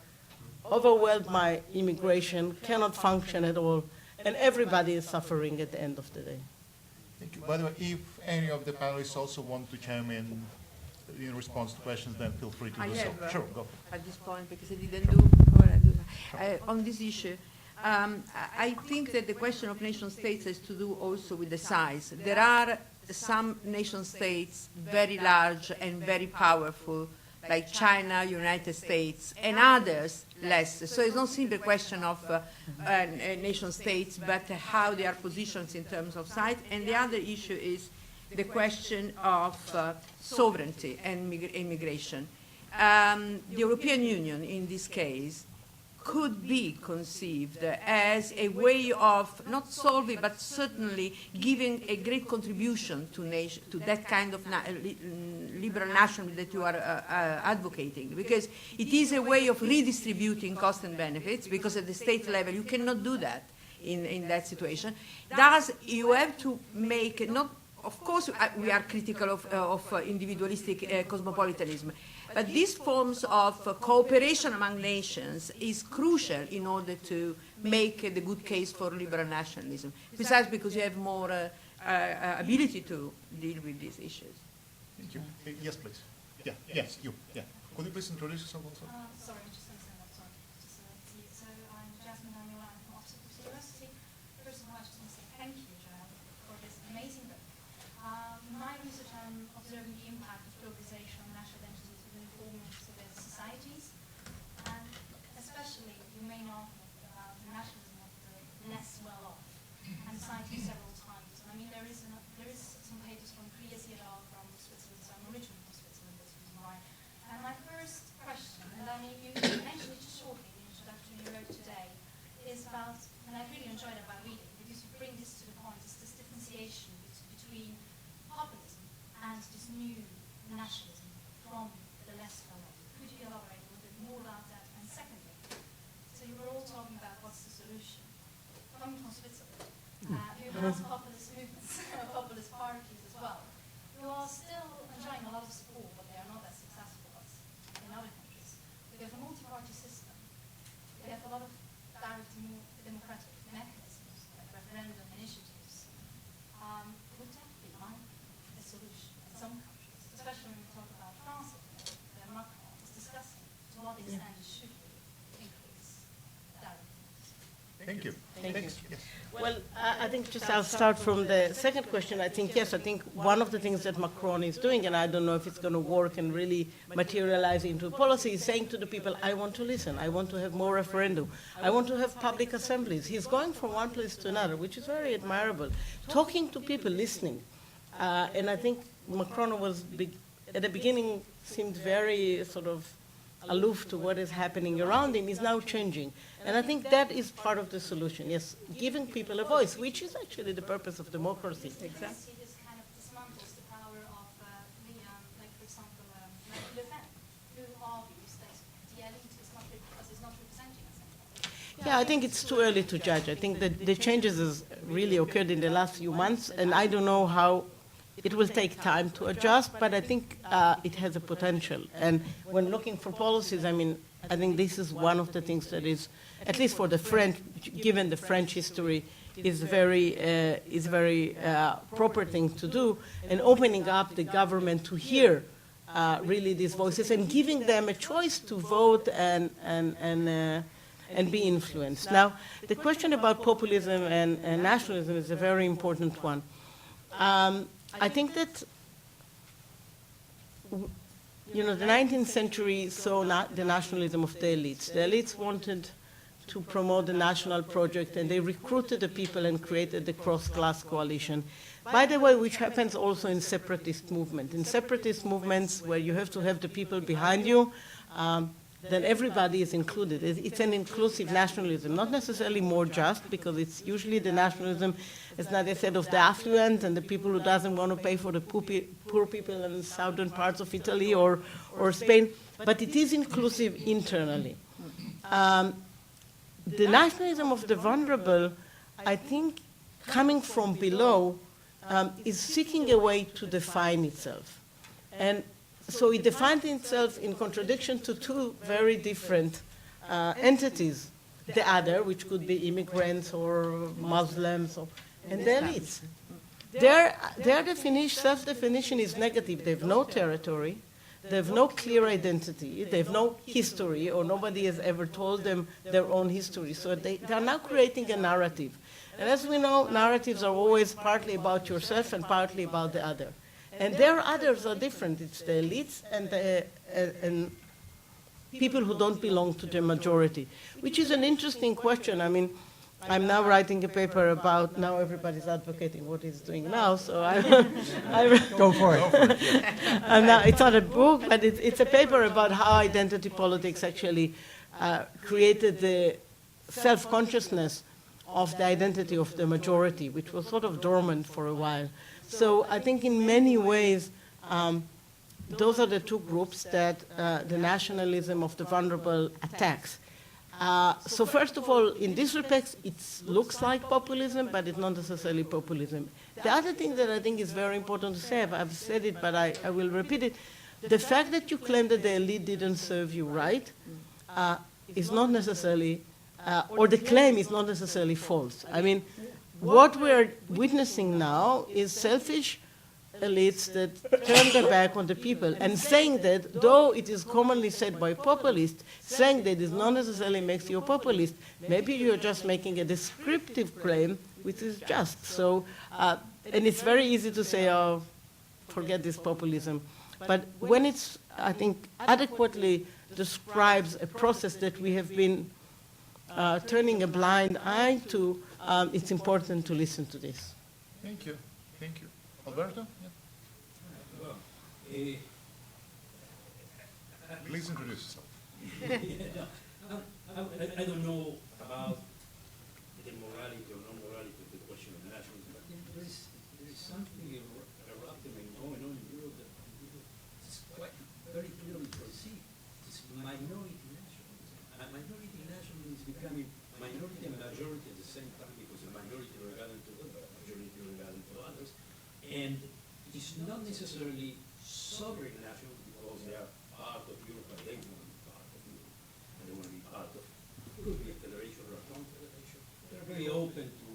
overwhelmed by immigration, cannot function at all, and everybody is suffering at the end of the day. Thank you. By the way, if any of the panelists also want to chime in response to questions, then feel free to I do have, so. Sure, go. at this point, because I didn't do what I do now. On this issue, I think that the question of nation states has to do also with the size. There are some nation states very large and very powerful, like China, United States, and others less. So it's not simply a question of nation states, but how they are positioned in terms of size. And the other issue is the question of sovereignty and immigration. The European Union, in this case, could be conceived as a way of not solving, but certainly giving a great contribution to that kind of liberal nationalism that you are advocating, because it is a way of redistributing costs and benefits, because at the state level you cannot do that in that situation. Thus, you have to make, not, of course, we are critical of individualistic cosmopolitanism, but these forms of cooperation among nations is crucial in order to make the good case for liberal nationalism, precisely because you have more ability to deal with these issues. Thank you. Yes, please. Yeah, yes, you. Yeah. Could you please introduce yourself also? Sorry, just going to stand up, sorry. So I'm Jasmine Daniel, I'm from Oxford University. First of all, I just want to say thank you, Joel, for this amazing book. In my research, I'm observing the impact of globalization on national identities within forming civil societies, and especially you may know about the nationalism of the less well-off, and cited several times. I mean, there is some papers from Priesi et al. From Switzerland, so I'm originally from Switzerland, that's the reason why. And my first question, and I mean, you mentioned it just shortly in the introduction you wrote today, is about, and I really enjoyed it by reading, because you bring this to the point, it's this differentiation between populism and this new nationalism from the less well-off. Could you elaborate a little bit more about that? And secondly, so you were all talking about what's the solution. Coming from Switzerland, who has populist movements, populist parties as well, who are still enjoying a lot of support, but they are not as successful as in other countries. We have a multi-party system. We have a lot of direct democratic mechanisms, like referendum initiatives. Would that be like a solution in some countries, especially when we talk about France, where Macron is discussing to what extent it should be increase direct democracy? Thank you. Thanks. Yes. Well, I think just I'll start from the second question. I think, yes, I think one of the things that Macron is doing, and I don't know if it's going to work and really materialize into policy, is saying to the people, I want to listen. I want to have more referendum. I want to have public assemblies. He's going from one place to another, which is very admirable. Talking to people, listening. And I think Macron was, at the beginning, seemed very sort of aloof to what is happening around him, is now changing. And I think that is part of the solution, yes, giving people a voice, which is actually the purpose of democracy. Exactly. This kind of dismantles the power of, like, for example, like Le Pen, who argues that the elite is not, because it's not representing us anymore. Yeah, I think it's too early to judge. I think that the changes has really occurred in the last few months, and I don't know how it will take time to adjust, but I think it has a potential. And when looking for policies, I mean, I think this is one of the things that is, at least for the French, given the French history, is very proper thing to do, and opening up the government to hear really these voices and giving them a choice to vote and be influenced. Now, the question about populism and nationalism is a very important one. I think that, the 19th century saw the nationalism of the elites. The elites wanted to promote the national project, and they recruited the people and created the cross-class coalition. By the way, which happens also in separatist movements. In separatist movements where you have to have the people behind you, then everybody is included. It's an inclusive nationalism, not necessarily more just, because it's usually the nationalism, as Nadia said, of the affluent and the people who doesn't want to pay for the poor people in southern parts of Italy or Spain, but it is inclusive internally. the nationalism of the vulnerable, I think, coming from below, is seeking a way to define itself. And so it defines itself in contradiction to two very different entities. The other, which could be immigrants or Muslims, and the elites. Their self-definition is negative. They have no territory, they have no clear identity, they have no history, or nobody has ever told them their own history. So they are now creating a narrative. And as we know, narratives are always partly about yourself and partly about the other. And their others are different. It's the elites and people who don't belong to the majority, which is an interesting question. I mean, I'm now writing a paper about, now everybody's advocating what he's doing now, so Go for it. and now it's not a book, but it's a paper about how identity politics actually created the self-consciousness of the identity of the majority, which was sort of dormant for a while. So I think in many ways, those are the two groups that the nationalism of the vulnerable attacks. So first of all, in this respect, it looks like populism, but it's not necessarily populism. The other thing that I think is very important to say, I've said it, but I will repeat it, the fact that you claim that the elite didn't serve you right is not necessarily, or the claim is not necessarily false. I mean, what we're witnessing now is selfish elites that turn their back on the people, and saying that, though it is commonly said by populists, saying that it not necessarily makes you a populist, maybe you're just making a descriptive claim which is just. So, and it's very easy to say, oh, forget this populism. But when it's, I think, adequately describes a process that we have been turning a blind eye to, it's important to listen to this. Thank you. Thank you. Alberto? Yeah. Well, Please introduce yourself. I don't know about the morality or non-morality of the question of nationalism, but there is something erupting and going on in Europe that is quite very clearly perceived. It's minority nationalism. And minority nationalism is becoming minority and majority at the same time, because the minority regarding to the majority regarding to others. And it's not necessarily sovereign national because they are part of Europe and they want to be part of Europe. And they want to be part of, could be a federation or a confederation. They're very open to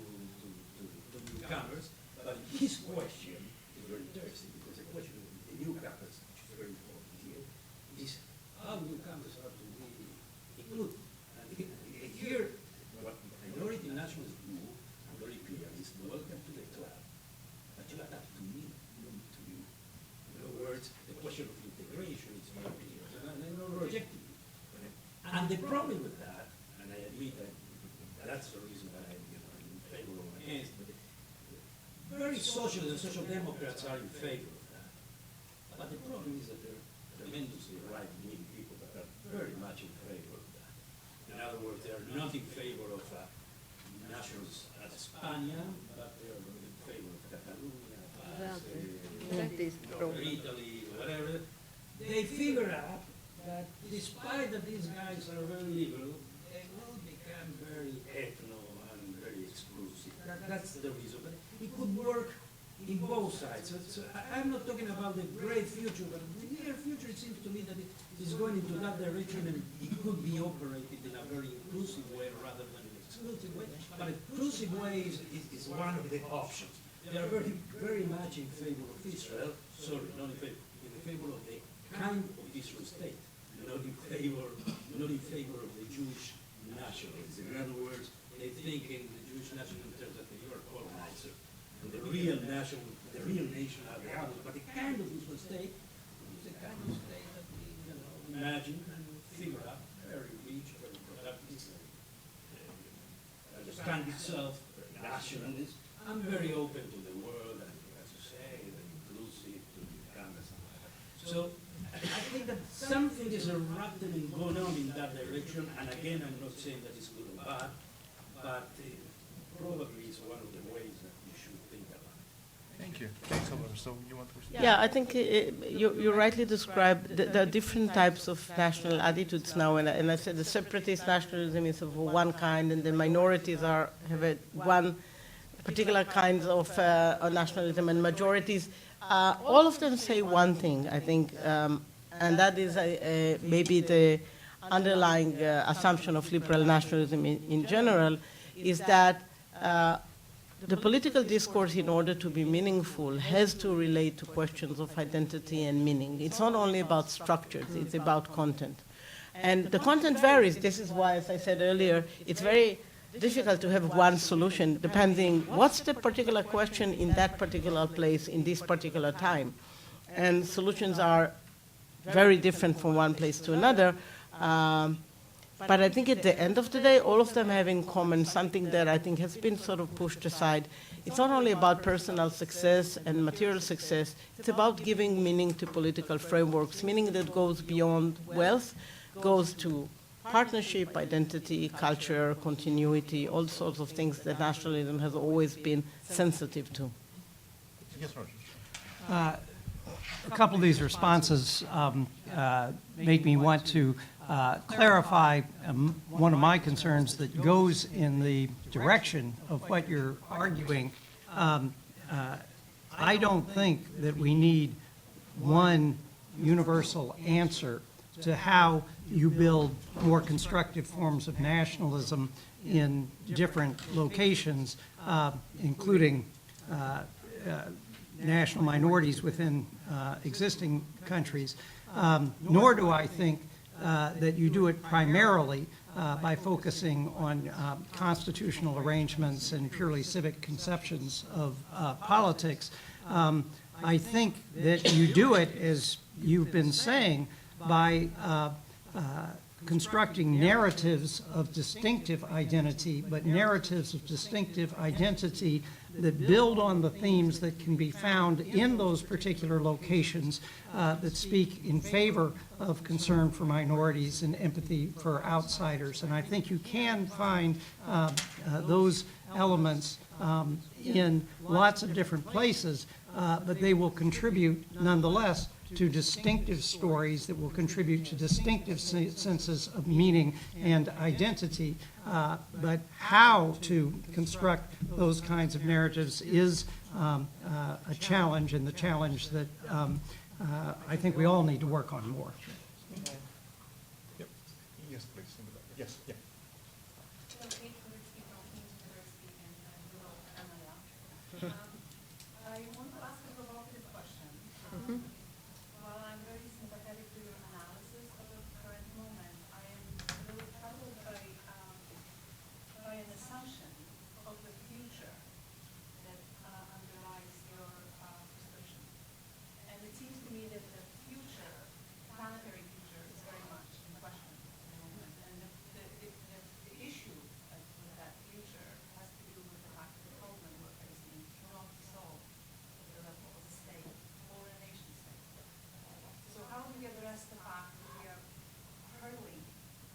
newcomers, but his question is very interesting because the question of the newcomers, which is very important here, is how newcomers are to be included. And here, what minority nationalists do, I'm very clear, is welcome to the club, but you adapt to me, not to you. In other words, the question of integration is very clear, and I'm not rejecting you. And the problem with that, and I admit that that's the reason that I'm in favor or against, but very socialists and social democrats are in favor of that. But the problem is that there are tremendously right-wing people that are very much in favor of that. In other words, they are not in favor of nationals as España, but they are in favor of Catalonia, Italy, whatever. They figure out that despite that these guys are very liberal, they will become very ethno and very exclusive. That's the reason. But it could work in both sides. So I'm not talking about the great future, but the near future, it seems to me that it is going into that direction, and it could be operated in a very inclusive way rather than an exclusive way. But inclusive way is one of the options. They are very, very much in favor of Israel, not in favor of the kind of Israel state, not in favor of the Jewish nationalism. In other words, they think in the Jewish nationalism in terms that you are colonizer, and the real nation are the others. But the kind of Israel state is the kind of state that we imagine and figure out, very rich, very productive, understand itself, very nationalist. I'm very open to the world, and as you say, very inclusive to become and something like that. So I think that something is erupting and going on in that direction, and again, I'm not saying that it's good or bad, but probably it's one of the ways that we should think about it. Thank Thank you. Thanks a lot. So you want to? Yeah, I think you rightly described there are different types of national attitudes now, and I said the separatist nationalism is of one kind, and the minorities have one particular kinds of nationalism, and majorities. All of them say one thing, I think, and that is maybe the underlying assumption of liberal nationalism in general, is that the political discourse, in order to be meaningful, has to relate to questions of identity and meaning. It's not only about structures, it's about content. And the content varies. This is why, as I said earlier, it's very difficult to have one solution, depending what's the particular question in that particular place, in this particular time. And solutions are very different from one place to another. But I think at the end of the day, all of them have in common something that I think has been sort of pushed aside. It's not only about personal success and material success, it's about giving meaning to political frameworks, meaning that goes beyond wealth, goes to partnership, identity, culture, continuity, all sorts of things that nationalism has always been sensitive to. Yes, Roger. A couple of these responses make me want to clarify one of my concerns that goes in the direction of what you're arguing. I don't think that we need one universal answer to how you build more constructive forms of nationalism in different locations, including national minorities within existing countries, nor do I think that you do it primarily by focusing on constitutional arrangements and purely civic conceptions of politics. I think that you do it, as you've been saying, by constructing narratives of distinctive identity, but narratives of distinctive identity that build on the themes that can be found in those particular locations that speak in favor of concern for minorities and empathy for outsiders. And I think you can find those elements in lots of different places, but they will contribute nonetheless to distinctive stories that will contribute to distinctive senses of meaning and identity. But how to construct those kinds of narratives is a challenge, and the challenge that I think we all need to work on more. Yep. Yes, please. Yes, yeah. I want to ask a provocative question. While I'm very sympathetic to your analysis of the current moment, I am a little troubled by an assumption of the future that underlies your prescription. And it seems to me that the future, planetary future, is very much in question at the moment. And the issue with that future has to do with the fact that the problem we're facing cannot be solved at the level of a state or a nation state. So how do we address the fact that we are hurtling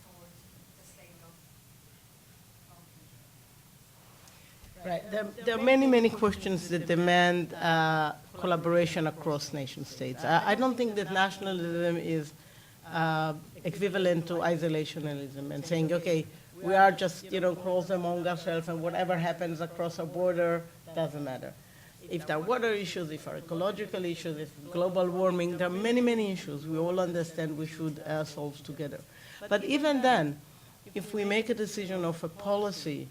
towards the state of future? Right. There are many, many questions that demand collaboration across nation states. I don't think that nationalism is equivalent to isolationism and saying, okay, we are just, close among ourselves and whatever happens across a border doesn't matter. If there are water issues, if there are ecological issues, if global warming, there are many, many issues we all understand we should solve together. But even then, if we make a decision of a policy,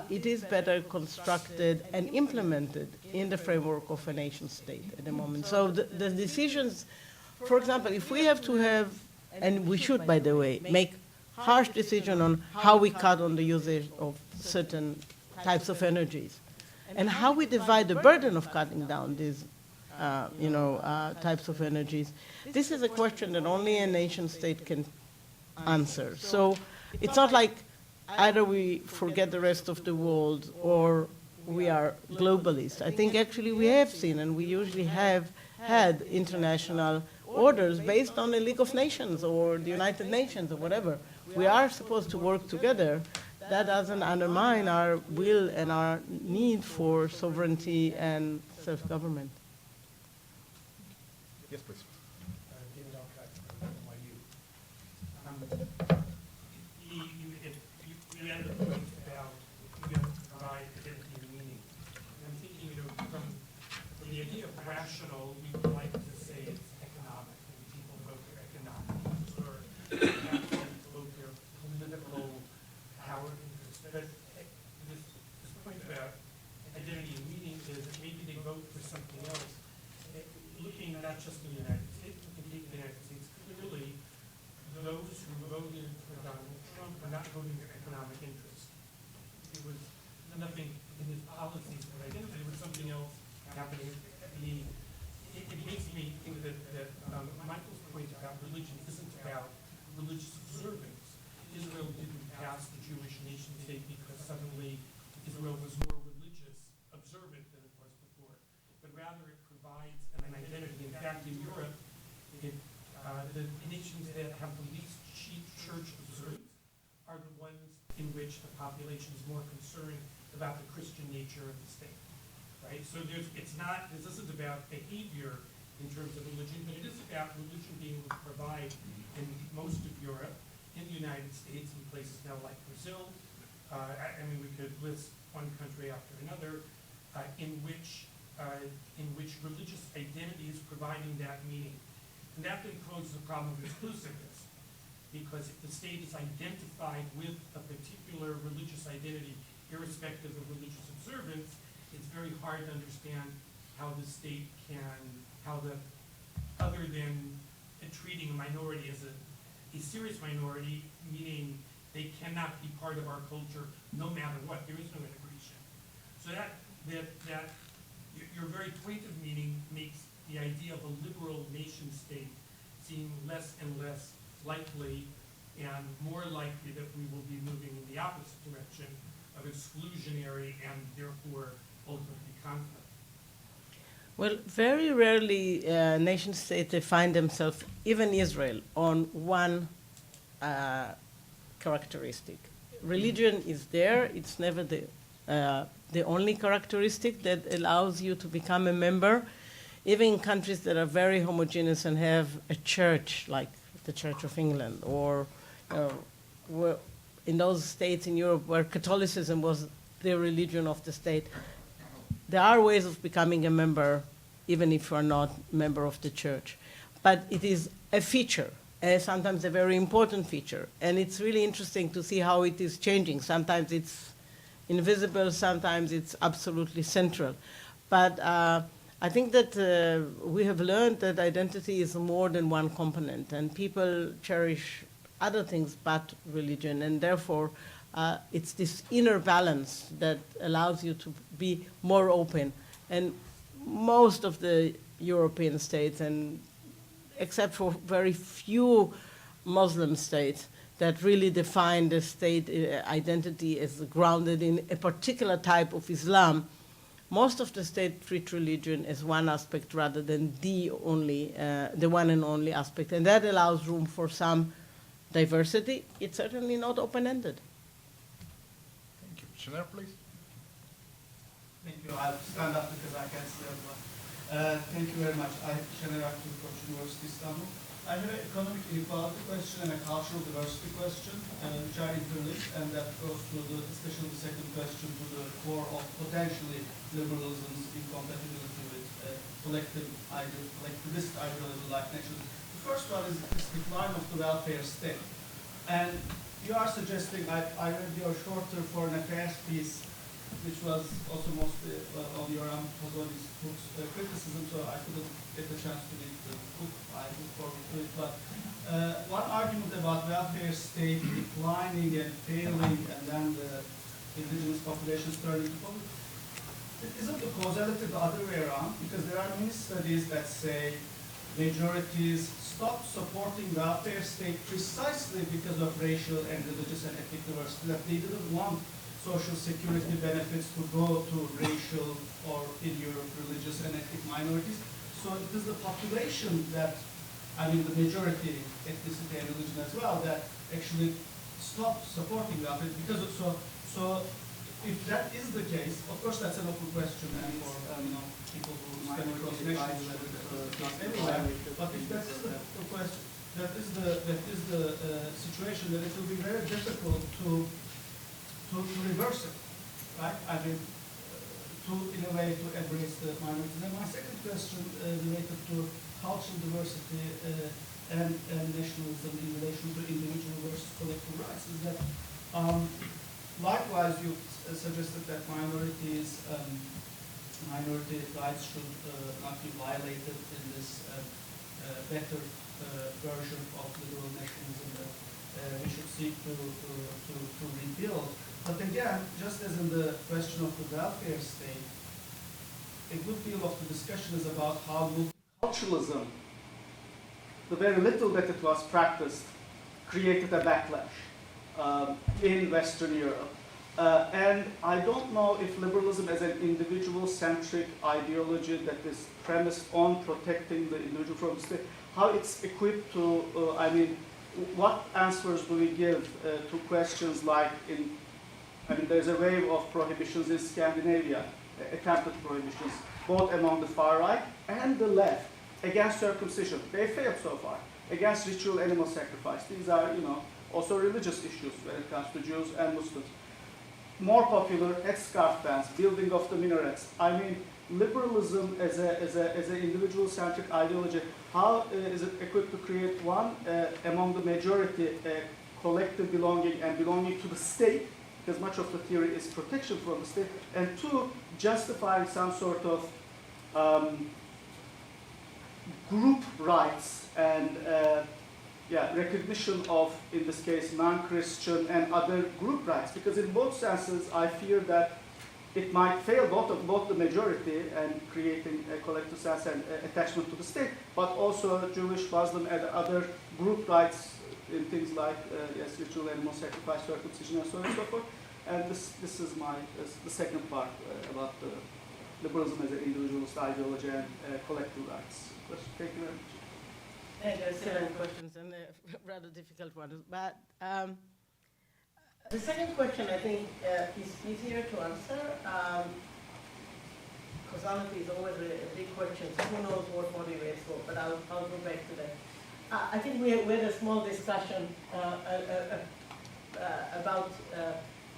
it is better constructed and implemented in the framework of a nation state at the moment. So the decisions, for example, if we have to have, and we should, by the way, make harsh decision on how we cut on the usage of certain types of energies, and how we divide the burden of cutting down these, types of energies. This is a question that only a nation state can answer. So it's not like either we forget the rest of the world or we are globalists. I think actually we have seen, and we usually have had international orders based on the League of Nations or the United Nations or whatever. We are supposed to work together. that doesn't undermine our will and our need for sovereignty and self-government. Yes, please. David Alcott from NYU. You had a point about you have to provide identity and meaning. And I'm thinking, from the idea of rational, we would like to say it's economic, and people vote their economic interests, or vote their political power interests. But this point about identity and meaning is that maybe they vote for something else. Looking not just in the United States, but in the United States, clearly those who voted for Donald Trump are not voting their economic interest. It was nothing in his policies or identity, it was something else happening. It makes me think that Michael's point about religion isn't about religious observance. Israel didn't pass the Jewish nation state because suddenly Israel was more religious observant than it was before, but rather it provides an identity. In fact, in Europe, the nations that have the least church observance are the ones in which the population is more concerned about the Christian nature of the state, right? So this isn't about behavior in terms of religion, but it is about religion being able to provide in most of Europe, in the United States, in places now like Brazil. I mean, we could list one country after another in which religious identity is providing that meaning. And that then poses a problem of exclusiveness, because if the state is identified with a particular religious identity, irrespective of religious observance, it's very hard to understand how the state other than treating a minority as a serious minority, meaning they cannot be part of our culture no matter what. There is no integration. So that your very point of meaning makes the idea of a liberal nation state seem less and less likely, and more likely that we will be moving in the opposite direction of exclusionary and therefore ultimately conflict. Well, very rarely nation states they find themselves, even Israel, on one characteristic. Religion is there; it's never the only characteristic that allows you to become a member. Even in countries that are very homogeneous and have a church, like the Church of England, or in those states in Europe where Catholicism was the religion of the state, there are ways of becoming a member, even if you are not a member of the church. But it is a feature, sometimes a very important feature. And it's really interesting to see how it is changing. Sometimes it's invisible, sometimes it's absolutely central. But I think that we have learned that identity is more than one component, and people cherish other things but religion, and therefore it's this inner balance that allows you to be more open. And most of the European states, and except for very few Muslim states that really define the state identity as grounded in a particular type of Islam, most of the states treat religion as one aspect rather than the one and only aspect, and that allows room for some diversity. It's certainly not open-ended. Thank you. Chanel, please. Thank you. I'll stand up because I can't see everyone. Thank you very much. I'm Chanel from University Istanbul. I have an economic inequality question and a cultural diversity question, which are interlinked, and that goes to especially the second question, to the core of potentially liberalism's incompatibility with collectivist idealism like nationalism. The first one is this decline of the welfare state. And you are suggesting, I read your shorter foreign affairs piece, which was also mostly on your Pozzoli's criticism, so I couldn't get the chance to read the book. I look forward to it. But one argument about welfare state declining and failing, and then the indigenous populations turning to poverty, isn't the causality the other way around? Because there are many studies that say majorities stopped supporting welfare state precisely because of racial and religious and ethnic diversity, that they didn't want social security benefits to go to racial or, in Europe, religious and ethnic minorities. So it is the population that, I mean the majority, ethnicity and religion as well, that actually stop supporting welfare because so if that is the case, of course that's an open question and for people who study cross nationalism anywhere. But if that is the question, that is the situation, then it will be very difficult to reverse it, right? I mean, in a way to embrace the minorities. And my second question related to cultural diversity and nationalism in relation to individual versus collective rights is that likewise you suggested that minority rights should not be violated in this better version of liberal nationalism that we should seek to rebuild. But again, just as in the question of the welfare state, a good deal of the discussion is about how multiculturalism, the very little that it was practiced, created a backlash in Western Europe. And I don't know if liberalism as an individual-centric ideology that is premised on protecting the individual from the state, how it's equipped to, what answers do we give to questions like there's a wave of prohibitions in Scandinavia, attempted prohibitions, both among the far right and the left, against circumcision. They failed so far. Against ritual animal sacrifice. These are, also religious issues when it comes to Jews and Muslims. More popular, headscarf bans, building of the minarets. Liberalism as an individual-centric ideology, how is it equipped to create one, among the majority, collective belonging and belonging to the state, because much of the theory is protection from the state, and two, justifying some sort of group rights and recognition of, in this case, non-Christian and other group rights. Because in both senses, I fear that it might fail both the majority and creating a collective sense and attachment to the state, but also Jewish, Muslim, and other group rights in things like ritual animal sacrifice, circumcision, and so on and so forth. And this is the second part about the liberalism as an individualist ideology and collective rights. Thank you very much. And there are several questions and rather difficult ones. But the second question, I think, is easier to answer. Causality is always a big question. So who knows what motivates what? But I'll go back to that. I think we had a small discussion about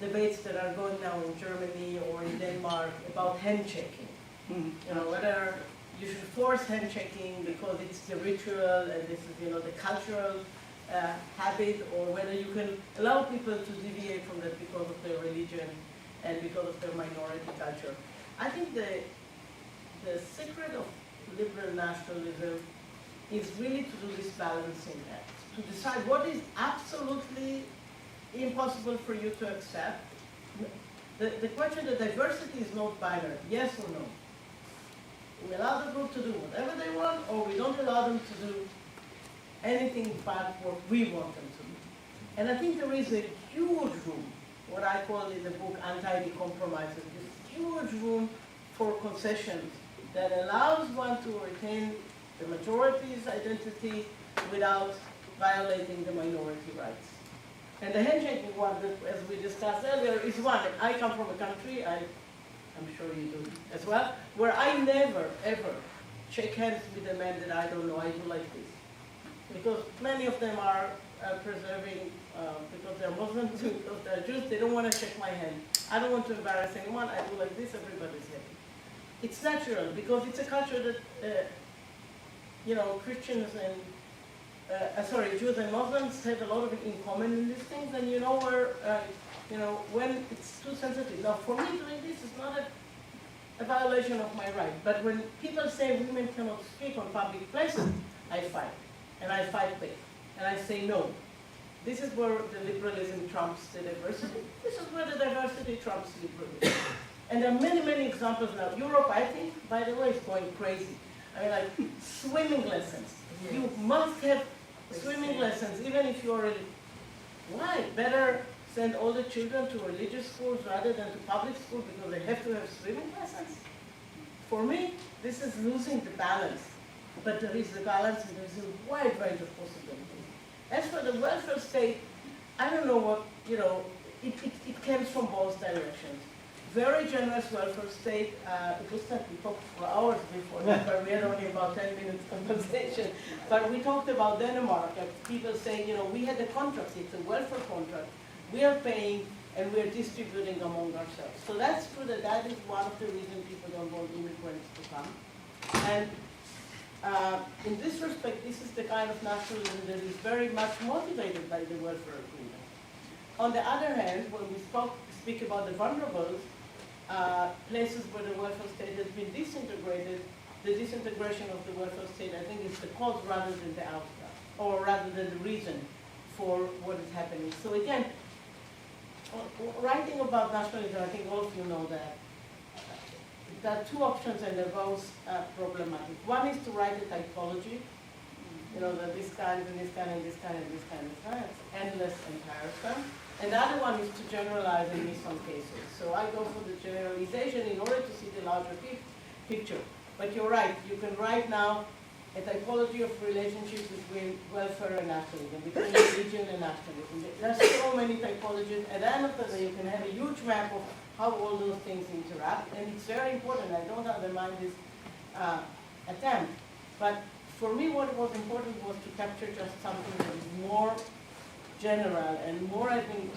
debates that are going now in Germany or in Denmark about handshaking. Whether you should force handshaking because it's the ritual and this is, the cultural habit, or whether you can allow people to deviate from that because of their religion and because of their minority culture. I think the secret of liberal nationalism is really to do this balancing act, to decide what is absolutely impossible for you to accept. The question of diversity is not binary, yes or no. We allow the group to do whatever they want, or we don't allow them to do anything but what we want them to do. And I think there is a huge room, what I call in the book anti compromises, this huge room for concessions that allows one to retain the majority's identity without violating the minority rights. And the handshaking one, that, as we discussed earlier, is one. I come from a country, I'm sure you do as well, where I never, ever shake hands with a man that I don't know. I do like this. Because many of them are preserving, because they're Muslims, because they're Jews, they don't want to shake my hand. I don't want to embarrass anyone. I do like this, everybody's happy. It's natural, because it's a culture that, Christians and Jews and Muslims have a lot of in common in these things, and when it's too sensitive. Now, for me, doing this is not a violation of my right, but when people say women cannot speak on public places, I fight, and I fight back, and I say no. This is where the liberalism trumps the diversity. This is where the diversity trumps liberalism. And there are many, many examples now. Europe, I think, by the way, is going crazy. Like swimming lessons. You must have swimming lessons, even if you're religious. Why? Better send all the children to religious schools rather than to public schools because they have to have swimming lessons? For me, this is losing the balance. But there is a balance and there is a wide range of possibilities. As for the welfare state, I don't know what, it comes from both directions. Very generous welfare state. It looks like we talked for hours before that, but we had only about 10 minutes conversation. But we talked about Denmark, and people saying, we had a contract, it's a welfare contract. We are paying and we are distributing among ourselves. So that's true that is one of the reasons people don't want immigrants to come. And in this respect, this is the kind of nationalism that is very much motivated by the welfare agreement. On the other hand, when we speak about the vulnerables, places where the welfare state has been disintegrated, the disintegration of the welfare state, I think, is the cause rather than the outcome, or rather than the reason for what is happening. So again, writing about nationalism, I think all of you know that there are two options and they're both problematic. One is to write a typology, that this kind and this kind and this kind and this kind and this kind. It's endless and tiresome. And the other one is to generalize and miss some cases. So I go for the generalization in order to see the larger picture. But you're right, you can write now a typology of relationships between welfare and nationalism, between religion and nationalism. There's so many typologies. At the end of the day, you can have a huge map of how all those things interact, and it's very important. I don't undermine this attempt. But for me, what was important was to capture just something that is more general and more, I think,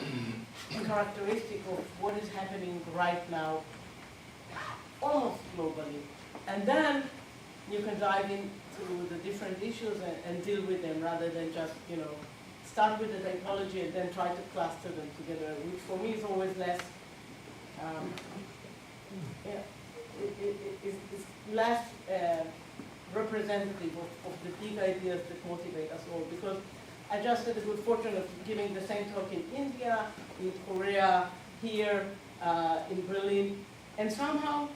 characteristic of what is happening right now, almost globally. And then you can dive into the different issues and deal with them rather than just, start with the typology and then try to cluster them together, which for me is always less, is less representative of the big ideas that motivate us all. Because I just had the good fortune of giving the same talk in India, in Korea, here, in Berlin, and somehow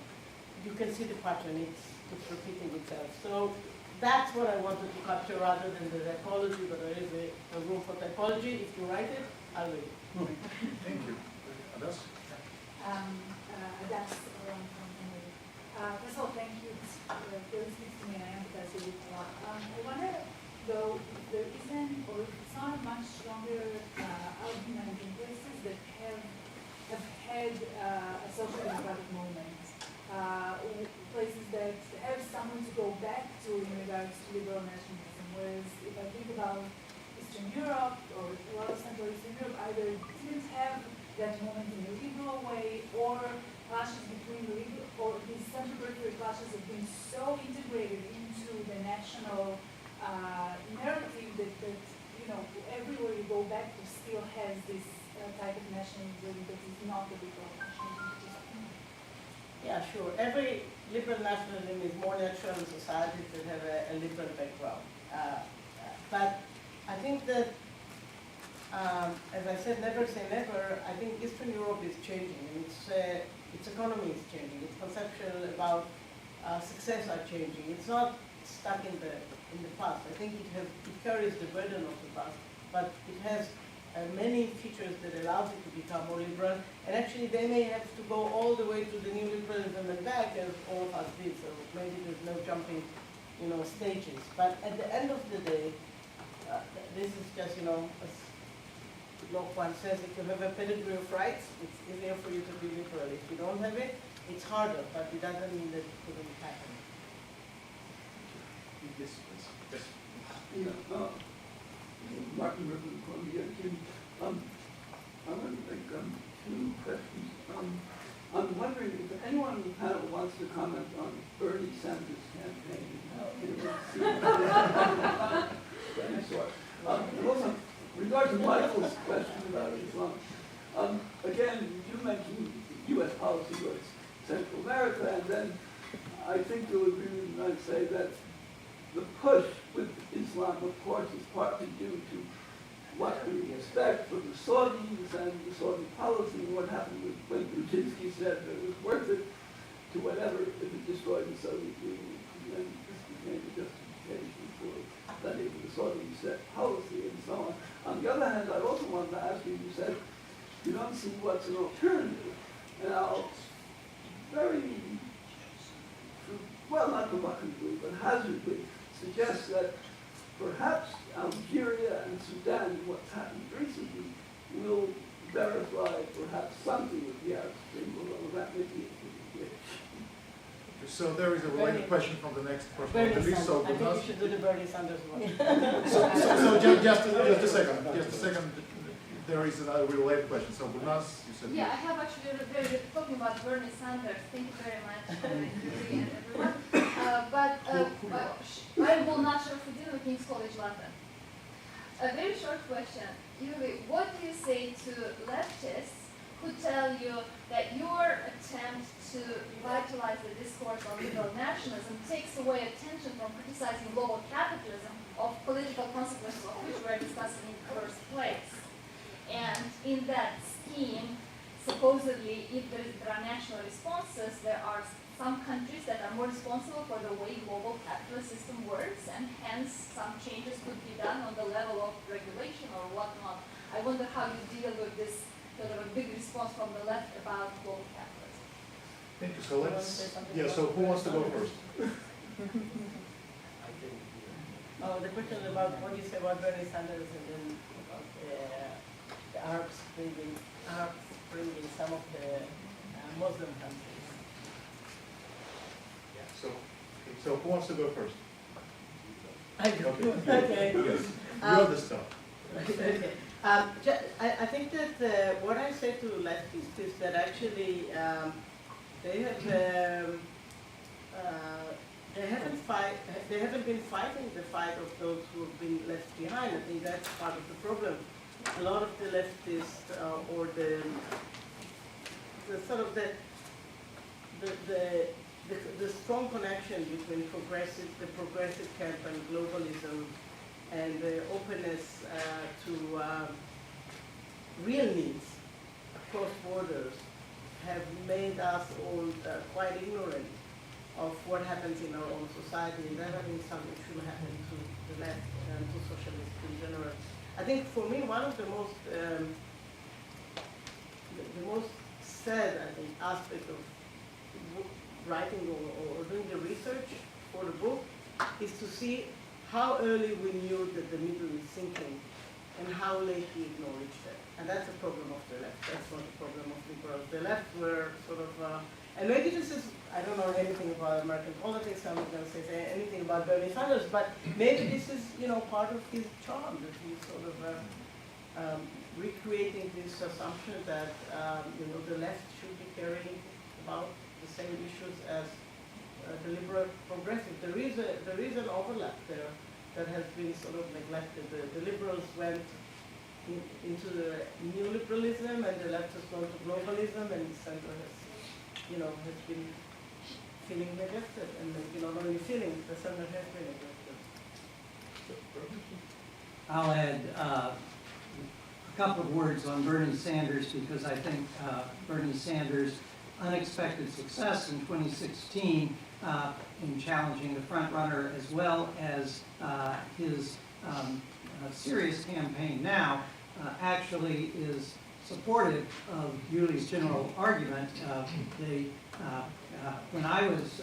you can see the pattern. It's repeating itself. So that's what I wanted to capture rather than the typology, but there is a room for typology. If you write it, I'll read it. Thank you. Adas? That's from Henry. First of all, thank you. It really speaks to me and I empathize with it a lot. I wonder, though, if there isn't, or if it's not a much stronger argument in places that have had a social democratic moment. Places that have someone to go back to in regards to liberal nationalism. Whereas if I think about Eastern Europe or a lot of Central Eastern Europe, either didn't have that moment in a liberal way, or clashes between the liberal, or these central periphery clashes have been so integrated into the national narrative that everywhere you go back to still has this type of nationalism that is not the liberal nationalism. Yeah, sure. Every liberal nationalism is more natural in societies that have a liberal background. But I think that, as I said, never say never. I think Eastern Europe is changing, and its economy is changing. Its conception about success are changing. It's not stuck in the past. I think it carries the burden of the past, but it has many features that allows it to become more liberal, and actually they may have to go all the way to the new liberalism and back, as all of us did, so maybe there's no jumping, stages. But at the end of the day, this is just, as Locke once says, if you have a pedigree of rights, it's easier for you to be liberal. If you don't have it, it's harder, but it doesn't mean that it couldn't happen. Yes, please. Yes. Yeah, Martin Rickman, Columbia. I want to make two questions. I'm wondering if anyone on the panel wants to comment on Bernie Sanders' campaign and how it was any sort. Also, regarding Michael's question about Islam, again, you mentioned U.S. policy towards Central America, and then I think you would agree when I say that the push with Islam, of course, is partly due to what we expect from the Saudis and the Saudi policy, and what happened when Brzezinski said that it was worth it to whatever if it destroyed the Soviet Union. And then this became a justification for that even the Saudis set policy and so on. On the other hand, I also wanted to ask you, you said you don't see what's an alternative. And I'll very, well, not provocatively, but hazardly, suggest that perhaps Algeria and Sudan, what's happened recently, will verify perhaps something with the Arab Spring, although that may be So there is a related question from the next person on the Bernie list. Sanders. So I think Gulnaz- you should do the Bernie Sanders one. just a second. There is a related question. So Gulnaz, you said. Yeah, I have actually very talking about Bernie Sanders. Thank you very much, Yuli and everyone. I will not share for dinner King's College London. A very short question. Yuli, what do you say to leftists who tell you that your attempt to revitalize the discourse on liberal nationalism takes away attention from criticizing global capitalism, of political consequences of which we're discussing in the first place? And in that scheme, supposedly, if there are national responses, there are some countries that are more responsible for the way global capitalist system works, and hence some changes could be done on the level of regulation or whatnot. I wonder how you deal with this sort of a big response from the left about global capitalism. Thank you. So let's. Yeah. So who wants to go first? Oh, the question about what you say about Bernie Sanders and then about the Arabs bringing some of the Muslim countries. So who wants to go first? I do. Okay. Okay. You're the star. Okay. I think that what I say to leftists is that actually they haven't been fighting the fight of those who have been left behind. I think that's part of the problem. A lot of the leftists or the sort of the strong connection between the progressive camp and globalism, and the openness to real needs across borders have made us all quite ignorant of what happens in our own society, and that I think something should happen to the left and to socialists in general. I think for me one of the most sad, I think, aspect of writing or doing the research for the book is to see how early we knew that the middle is sinking and how late we acknowledged that. And that's a problem of the left. That's not a problem of liberals. The left were sort of, and maybe this is, I don't know anything about American politics, I'm not going to say anything about Bernie Sanders, but maybe this is, part of his charm, that he's sort of recreating this assumption that, the left should be caring about the same issues as the liberal progressive. There is an overlap there that has been sort of neglected. The liberals went into the neoliberalism, and the left has gone to globalism, and the center has been feeling neglected, and maybe not only feeling, the center has been neglected. I'll add a couple of words on Bernie Sanders, because I think Bernie Sanders' unexpected success in 2016 in challenging the front runner, as well as his serious campaign now, actually is supportive of Yuli's general argument. When I was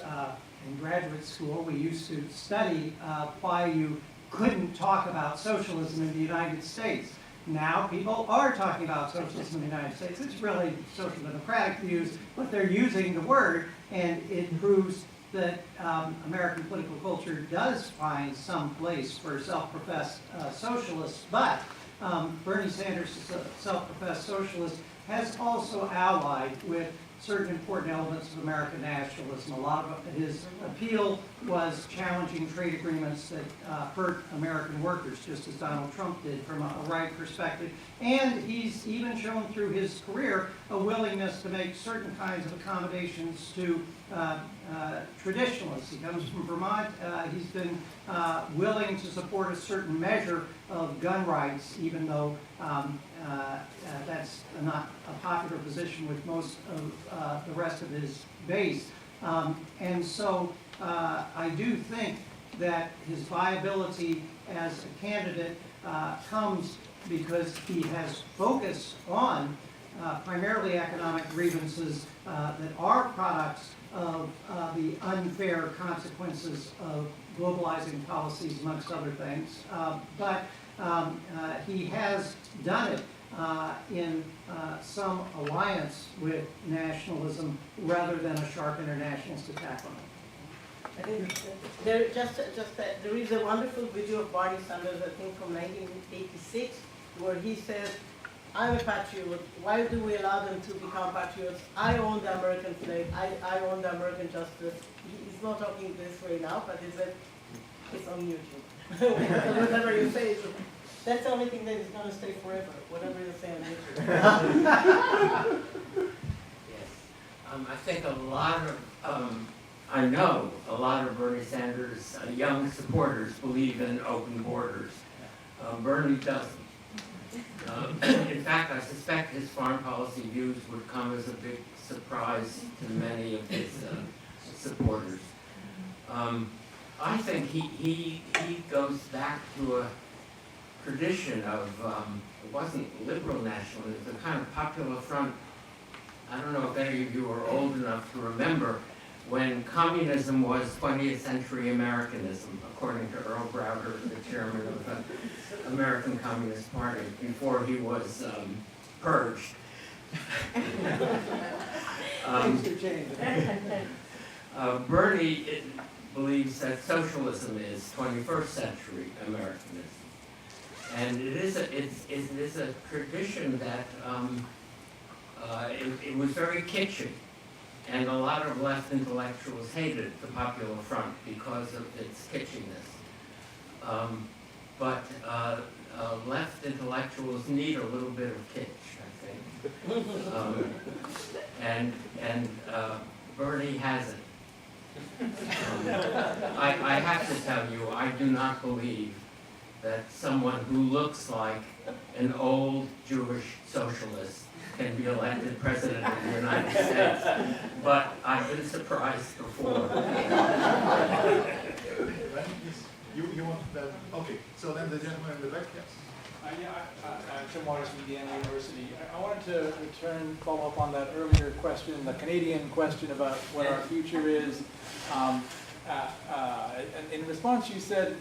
in graduate school, we used to study why you couldn't talk about socialism in the United States. Now people are talking about socialism in the United States. It's really social democratic views, but they're using the word, and it proves that American political culture does find some place for self-professed socialists. But Bernie Sanders, a self-professed socialist, has also allied with certain important elements of American nationalism. A lot of his appeal was challenging trade agreements that hurt American workers, just as Donald Trump did from a right perspective. And he's even shown through his career a willingness to make certain kinds of accommodations to traditionalists. He comes from Vermont. He's been willing to support a certain measure of gun rights, even though that's not a popular position with most of the rest of his base. And so I do think that his viability as a candidate comes because he has focused on primarily economic grievances that are products of the unfair consequences of globalizing policies, amongst other things. But he has done it in some alliance with nationalism rather than a sharp internationalist attack on it. I think there is a wonderful video of Barney Sanders, I think from 1986, where he says, I'm a patriot. Why do we allow them to become patriots? I own the American flag. I own the American justice. He's not talking this way now, but it's on YouTube. Whatever you say, that's the only thing that is going to stay forever, whatever you say on YouTube. Yes. I think a lot of, I know a lot of Bernie Sanders young supporters believe in open borders. Bernie doesn't. In fact, I suspect his foreign policy views would come as a big surprise to many of his supporters. I think he goes back to a tradition of, it wasn't liberal nationalism, it was a kind of popular front. I don't know if any of you are old enough to remember when communism was 20th century Americanism, according to Earl Browder, the chairman of the American Communist Party, before he was purged. Bernie believes that socialism is 21st century Americanism. And it is a tradition that it was very kitschy. And a lot of left intellectuals hated the Popular Front because of its kitschiness. But left intellectuals need a little bit of kitsch, I think. And Bernie has it. I have to tell you, I do not believe that someone who looks like an old Jewish socialist can be elected president of the United States, but I've been surprised before. You want that? Okay, so then the gentleman in the back, yes. I'm Tim Waters from Indiana University. I wanted to follow up on that earlier question, the Canadian question about what our future is. And in response, you said,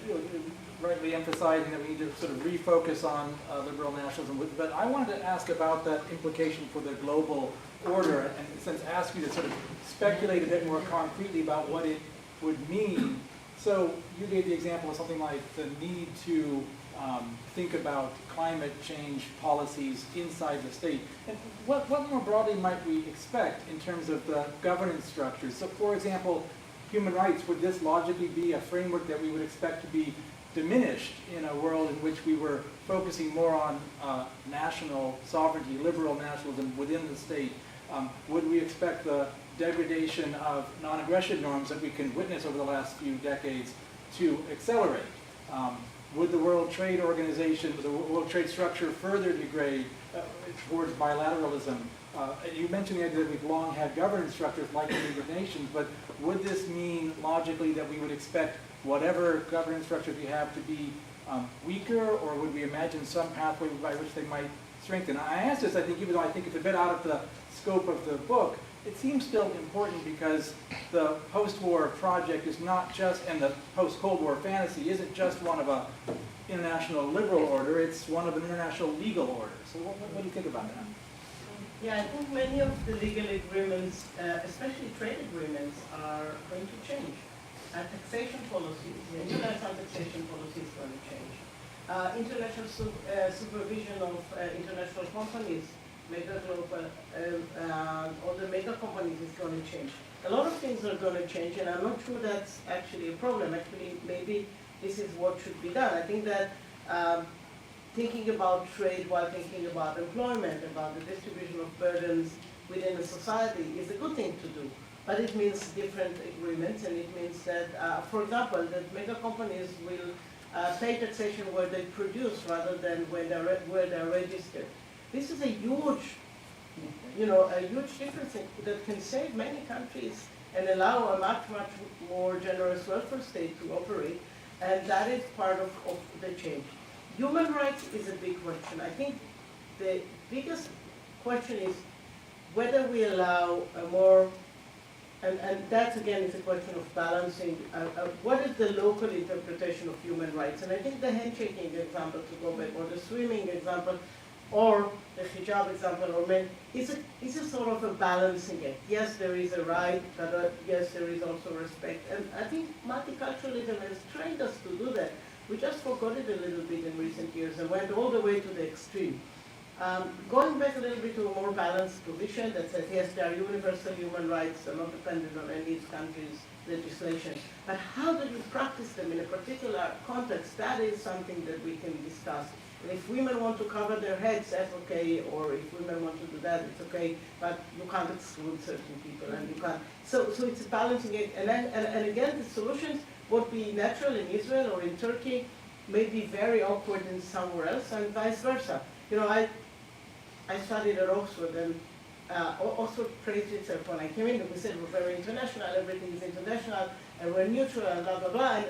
rightly emphasizing that we need to sort of refocus on liberal nationalism. But I wanted to ask about that implication for the global order, and in a sense ask you to sort of speculate a bit more concretely about what it would mean. So you gave the example of something like the need to think about climate change policies inside the state. And what more broadly might we expect in terms of the governance structures? So for example, human rights, would this logically be a framework that we would expect to be diminished in a world in which we were focusing more on national sovereignty, liberal nationalism within the state? Would we expect the degradation of non-aggression norms that we can witness over the last few decades to accelerate? Would the World Trade Organization, the World Trade structure further degrade towards bilateralism? You mentioned the idea that we've long had governance structures like the League of Nations, but would this mean logically that we would expect whatever governance structures we have to be weaker, or would we imagine some pathway by which they might strengthen? I ask this, I think, even though I think it's a bit out of the scope of the book, it seems still important because the post-war project is not just, and the post-Cold War fantasy isn't just one of an international liberal order, it's one of an international legal order. So what do you think about that? Yeah, I think many of the legal agreements, especially trade agreements, are going to change. Taxation policies, international taxation policy is going to change. International supervision of international companies, mega global, all the mega companies is going to change. A lot of things are going to change, and I'm not sure that's actually a problem. Actually, maybe this is what should be done. I think that thinking about trade while thinking about employment, about the distribution of burdens within a society is a good thing to do. But it means different agreements, and it means that, for example, that mega companies will pay taxation where they produce rather than where they're registered. This is a huge, a huge difference that can save many countries and allow a much, much more generous welfare state to operate, and that is part of the change. Human rights is a big question. I think the biggest question is whether we allow a more, and that again is a question of balancing, what is the local interpretation of human rights? And I think the handshaking example, to go back, or the swimming example, or the hijab example, or men, it's a sort of a balancing act. Yes, there is a right, but yes, there is also respect. And I think multiculturalism has trained us to do that. We just forgot it a little bit in recent years and went all the way to the extreme. Going back a little bit to a more balanced position that says, yes, there are universal human rights, they're not dependent on any country's legislation. But how do you practice them in a particular context? That is something that we can discuss. And if women want to cover their heads, that's okay, or if women want to do that, it's okay, but you can't exclude certain people, and you can't. So it's a balancing act. And again, the solutions would be natural in Israel or in Turkey, may be very awkward in somewhere else, and vice versa. You know, I studied at Oxford, and Oxford praised itself when I came in. We said we're very international, everything is international, and we're neutral, and blah, blah, blah. And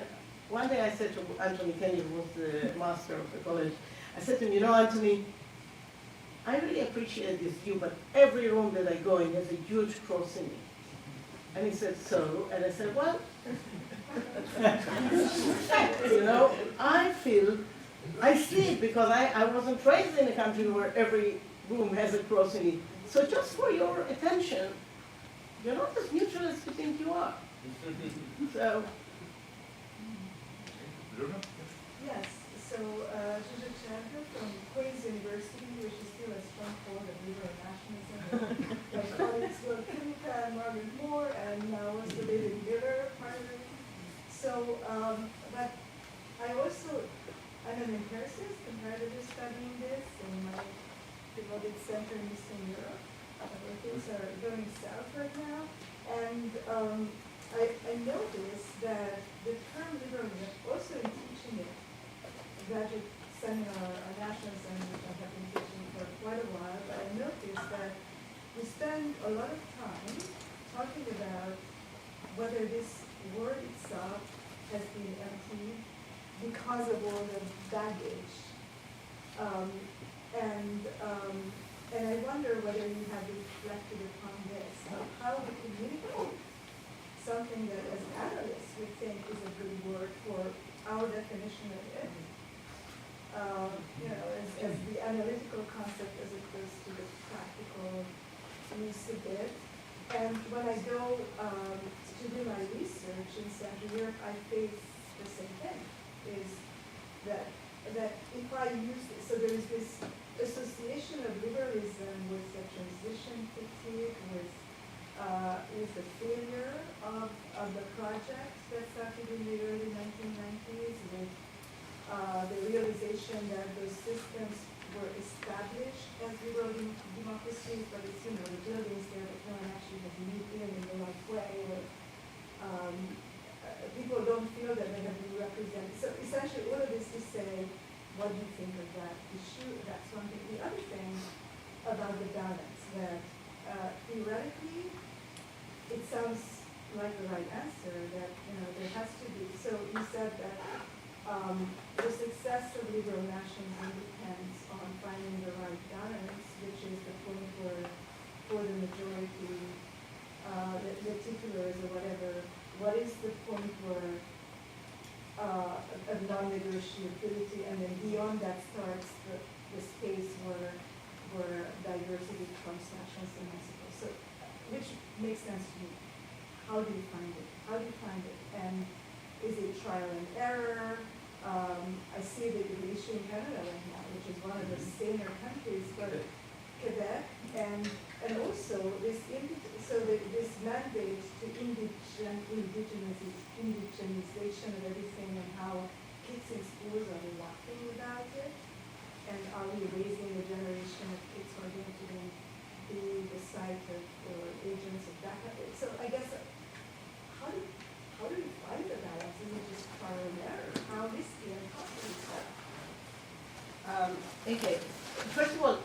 one day I said to Anthony Kenny, who was the master of the college, I said to him, you know, Anthony, I really appreciate this view, but every room that I go in has a huge cross in it. And he said, so? And I said, well, you know, I see it because I wasn't raised in a country where every room has a cross in it. So just for your attention, you're not as neutral as you think you are. So. Yes, so Yuli Tamir from Queen's University, which is still a strong hold of liberal nationalism. My colleagues were Kimika and Margaret Moore, and now also David Miller, partner. So, but I'm an empiricist, comparatively studying this in my devoted center in Eastern Europe, where things are going south right now. And I noticed that the term liberalism, also in teaching it, graduate seminar on nationalism, which I have been teaching for quite a while, but I noticed that we spend a lot of time talking about whether this word itself has been emptied because of all the baggage. And I wonder whether you have reflected upon this, how we communicate something that as analysts we think is a good word for our definition of it, you know, as the analytical concept as opposed to the practical use of it. And when I go to do my research in Central Europe, I face the same thing, is that if I use this, so there is this association of liberalism with the transition fatigue, with the failure of the project that started in the early 1990s, with the realization that those systems were established as liberal democracies, but it's, you know, the buildings there that no one actually has moved in the right way, or people don't feel that they have been represented. So essentially all of this to say, what do you think of that issue? That's one thing. The other thing about the balance, that theoretically, it sounds like the right answer, that, you know, there has to be. So you said that the success of liberal nationalism depends on finding the right balance, which is the point where, for the majority, the titulars or whatever, what is the point where of non-negotiability, and then beyond that starts the space where diversity becomes nationalism, I suppose. So, which makes sense to me. How do you find it? How do you find it? And is it trial and error? I see the issue in Canada right now, which is one of the saner countries, but Quebec, and also this mandate to indigenization of everything, and how kids in schools are laughing about it, and are we raising a generation of kids who are going to be the site of or agents of that? So I guess, how do you find the balance? Is it just trial and error? How risky and costly is that? Okay. First of all,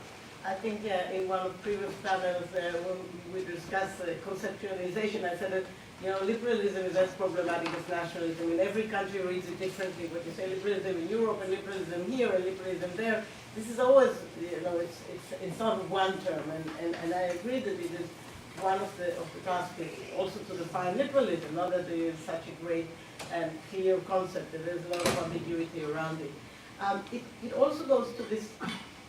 I think in one of the previous panels when we discussed conceptualization, I said that, you know, liberalism is as problematic as nationalism. In every country reads it differently. But you say liberalism in Europe and liberalism here and liberalism there. This is always, you know, it's not one term, and I agree that it is one of the tasks also to define liberalism. Not that it is such a great and clear concept, that there's a lot of ambiguity around it. It also goes to this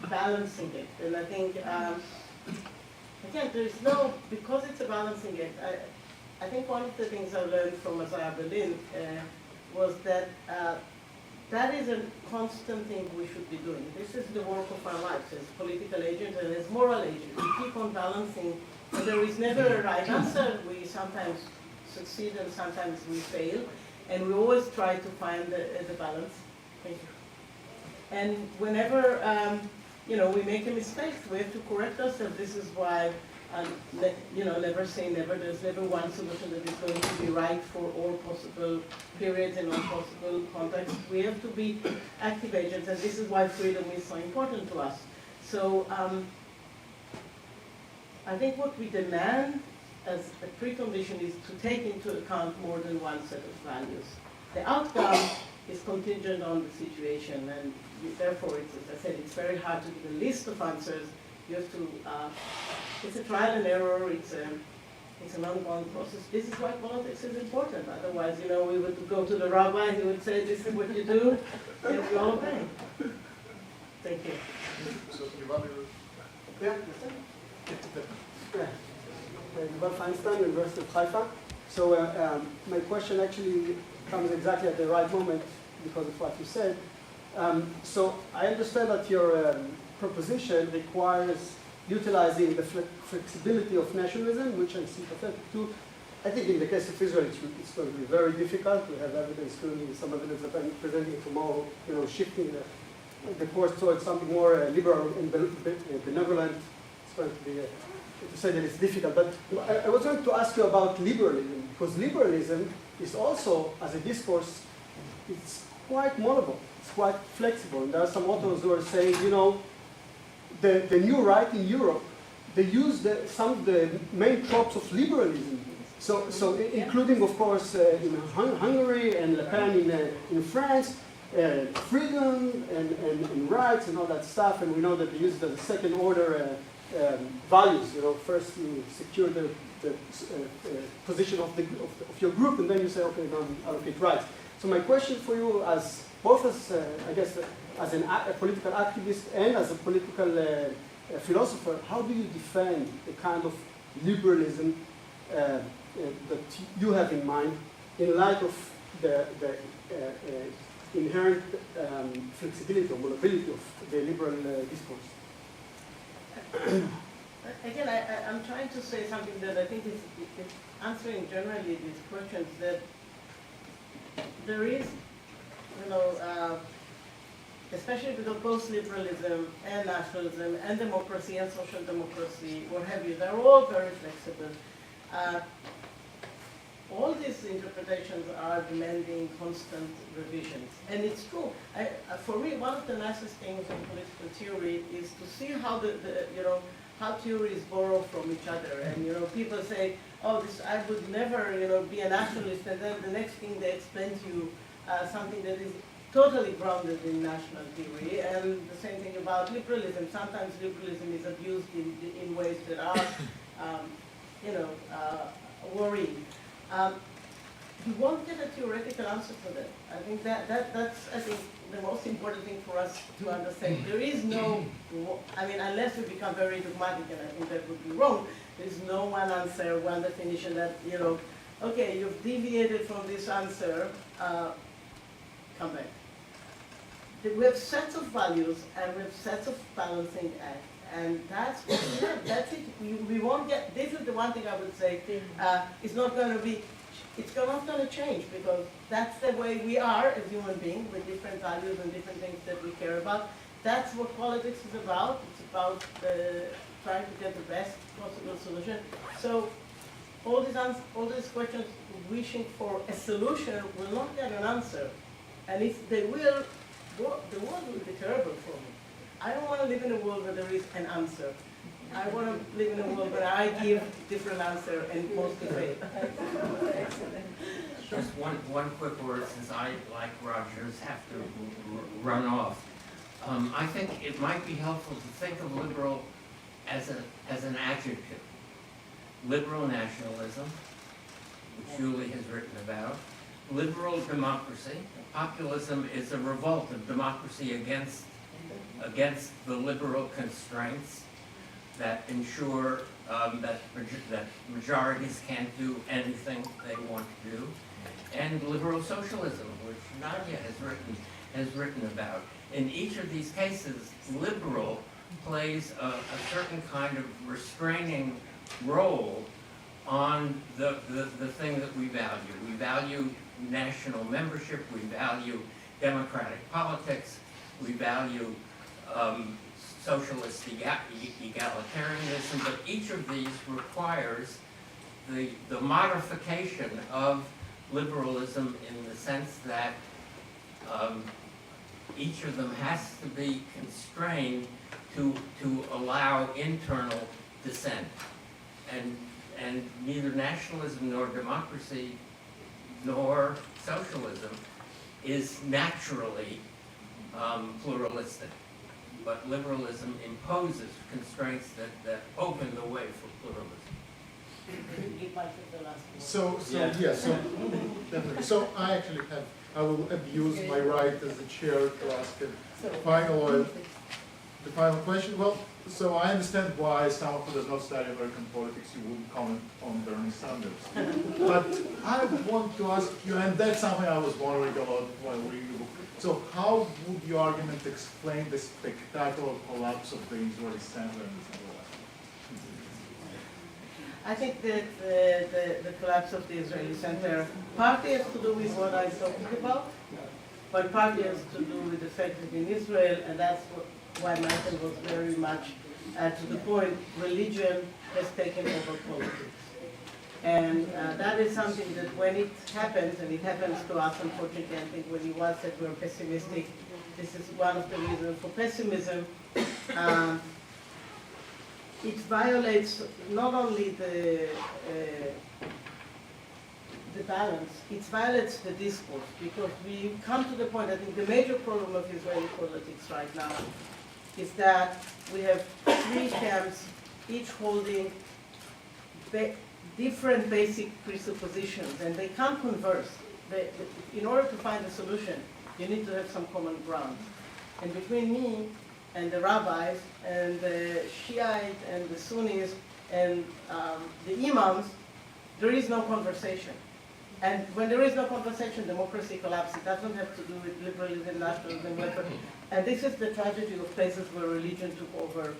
balancing it. And I think, again, there's no, because it's a balancing it, I think one of the things I learned from Isaiah Berlin was that that is a constant thing we should be doing. This is the work of our lives as political agents and as moral agents. We keep on balancing, and there is never a right answer. We sometimes succeed and sometimes we fail, and we always try to find the balance. Thank you. And whenever we make a mistake, we have to correct ourselves. This is why never say never. There's never one solution that is going to be right for all possible periods and all possible contexts. We have to be active agents, and this is why freedom is so important to us. So I think what we demand as a precondition is to take into account more than one set of values. The outcome is contingent on the situation, and therefore, as I said, it's very hard to give a list of answers. You have to, it's a trial and error, it's an ongoing process. This is why politics is important. Otherwise, we would go to the rabbi, he would say, this is what you do, and we all obey. Thank you. So, Giovanni, Yeah, Yuval Feinstein, University of Haifa. So my question actually comes exactly at the right moment because of what you said. So I understand that your proposition requires utilizing the flexibility of nationalism, which I'm sympathetic to. I think in the case of Israel, it's going to be very difficult. We have evidence, currently some evidence that I'm presenting tomorrow, shifting the course towards something more liberal and benevolent. It's going to be, to say that it's difficult. But I was going to ask you about liberalism, because liberalism is also, as a discourse, it's quite moldable. It's quite flexible. And there are some authors who are saying, the new right in Europe, they use some of the main tropes of liberalism. So including, of course, in Hungary and Le Pen in France, freedom and rights and all that stuff. And we know that they use the second order values. First you secure the position of your group, and then you say, okay, now allocate rights. So my question for you, as both as as a political activist and as a political philosopher, how do you defend the kind of liberalism that you have in mind in light of the inherent flexibility or mobility of the liberal discourse? Again, I'm trying to say something that I think is answering generally these questions, that there is, especially because both liberalism and nationalism and democracy and social democracy, what have you, they're all very flexible. All these interpretations are demanding constant revisions. And it's true. For me, one of the nicest things in political theory is to see how how theories borrow from each other. And people say, oh, I would never be a nationalist, and then the next thing they explain to you something that is totally grounded in national theory. And the same thing about liberalism. Sometimes liberalism is abused in ways that are, worrying. You won't get a theoretical answer for that. I think that's the most important thing for us to understand. There is no, unless we become very dogmatic, and I think that would be wrong, there's no one answer, one definition that, okay, you've deviated from this answer, come back. We have sets of values and we have sets of balancing acts. And that's what we have. That's it. We won't get, this is the one thing I would say, it's not going to be, it's not going to change, because that's the way we are as human beings, with different values and different things that we care about. That's what politics is about. It's about trying to get the best possible solution. So all these questions, wishing for a solution, will not get an answer. And if they will, the world will be terrible for me. I don't want to live in a world where there is an answer. I want to live in a world where I give different answer and mostly fail. Just one quick word, since I, like Rogers, have to run off. I think it might be helpful to think of liberal as an adjective. Liberal nationalism, which Yuli has written about. Liberal democracy. Populism is a revolt of democracy against against the liberal constraints that ensure that majorities can't do anything they want to do, and liberal socialism, which Nadia has written about. In each of these cases, liberal plays a certain kind of restraining role on the thing that we value. We value national membership, we value democratic politics, we value socialist egalitarianism, but each of these requires the modification of liberalism in the sense that each of them has to be constrained to allow internal dissent. And neither nationalism nor democracy nor socialism is naturally pluralistic. But liberalism imposes constraints that open the way for pluralism. So definitely. So I will abuse my right as the chair to ask the final question. Well, so I understand why someone who does not study American politics, you wouldn't comment on Bernie Sanders. But I want to ask you, and that's something I was wondering about while reading the book. So how would your argument explain the spectacular collapse of the Israeli center in the Center West? I think that the collapse of the Israeli center partly has to do with what I'm talking about, but partly has to do with the fact that in Israel, and that's why Michael was very much to the point, religion has taken over politics. And that is something that when it happens, and it happens to us unfortunately, I think when you once said we're pessimistic, this is one of the reasons for pessimism. It violates not only the balance, it violates the discourse, because we come to the point, I think the major problem of Israeli politics right now is that we have three camps, each holding different basic presuppositions, and they can't converse. In order to find a solution, you need to have some common ground. And between me and the rabbis and the Shiite and the Sunnis and the imams, there is no conversation. And when there is no conversation, democracy collapses. It doesn't have to do with liberalism, nationalism, whatever. And this is the tragedy of places where religion took over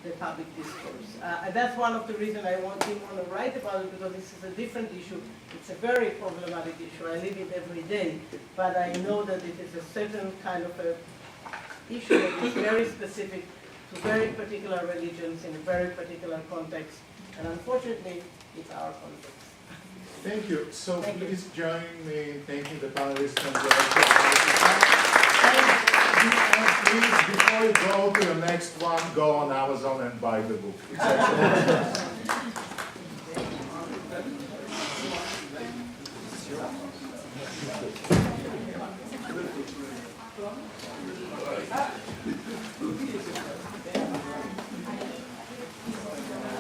the public discourse. And that's one of the reasons I didn't want to write about it, because this is a different issue. It's a very problematic issue. I live it every day. But I know that it is a certain kind of a issue that is very specific to very particular religions in a very particular context. And unfortunately, it's our context. Thank you. So please join me in thanking the panelists and please, before you go to the next one, go on Amazon and buy the book. It's excellent.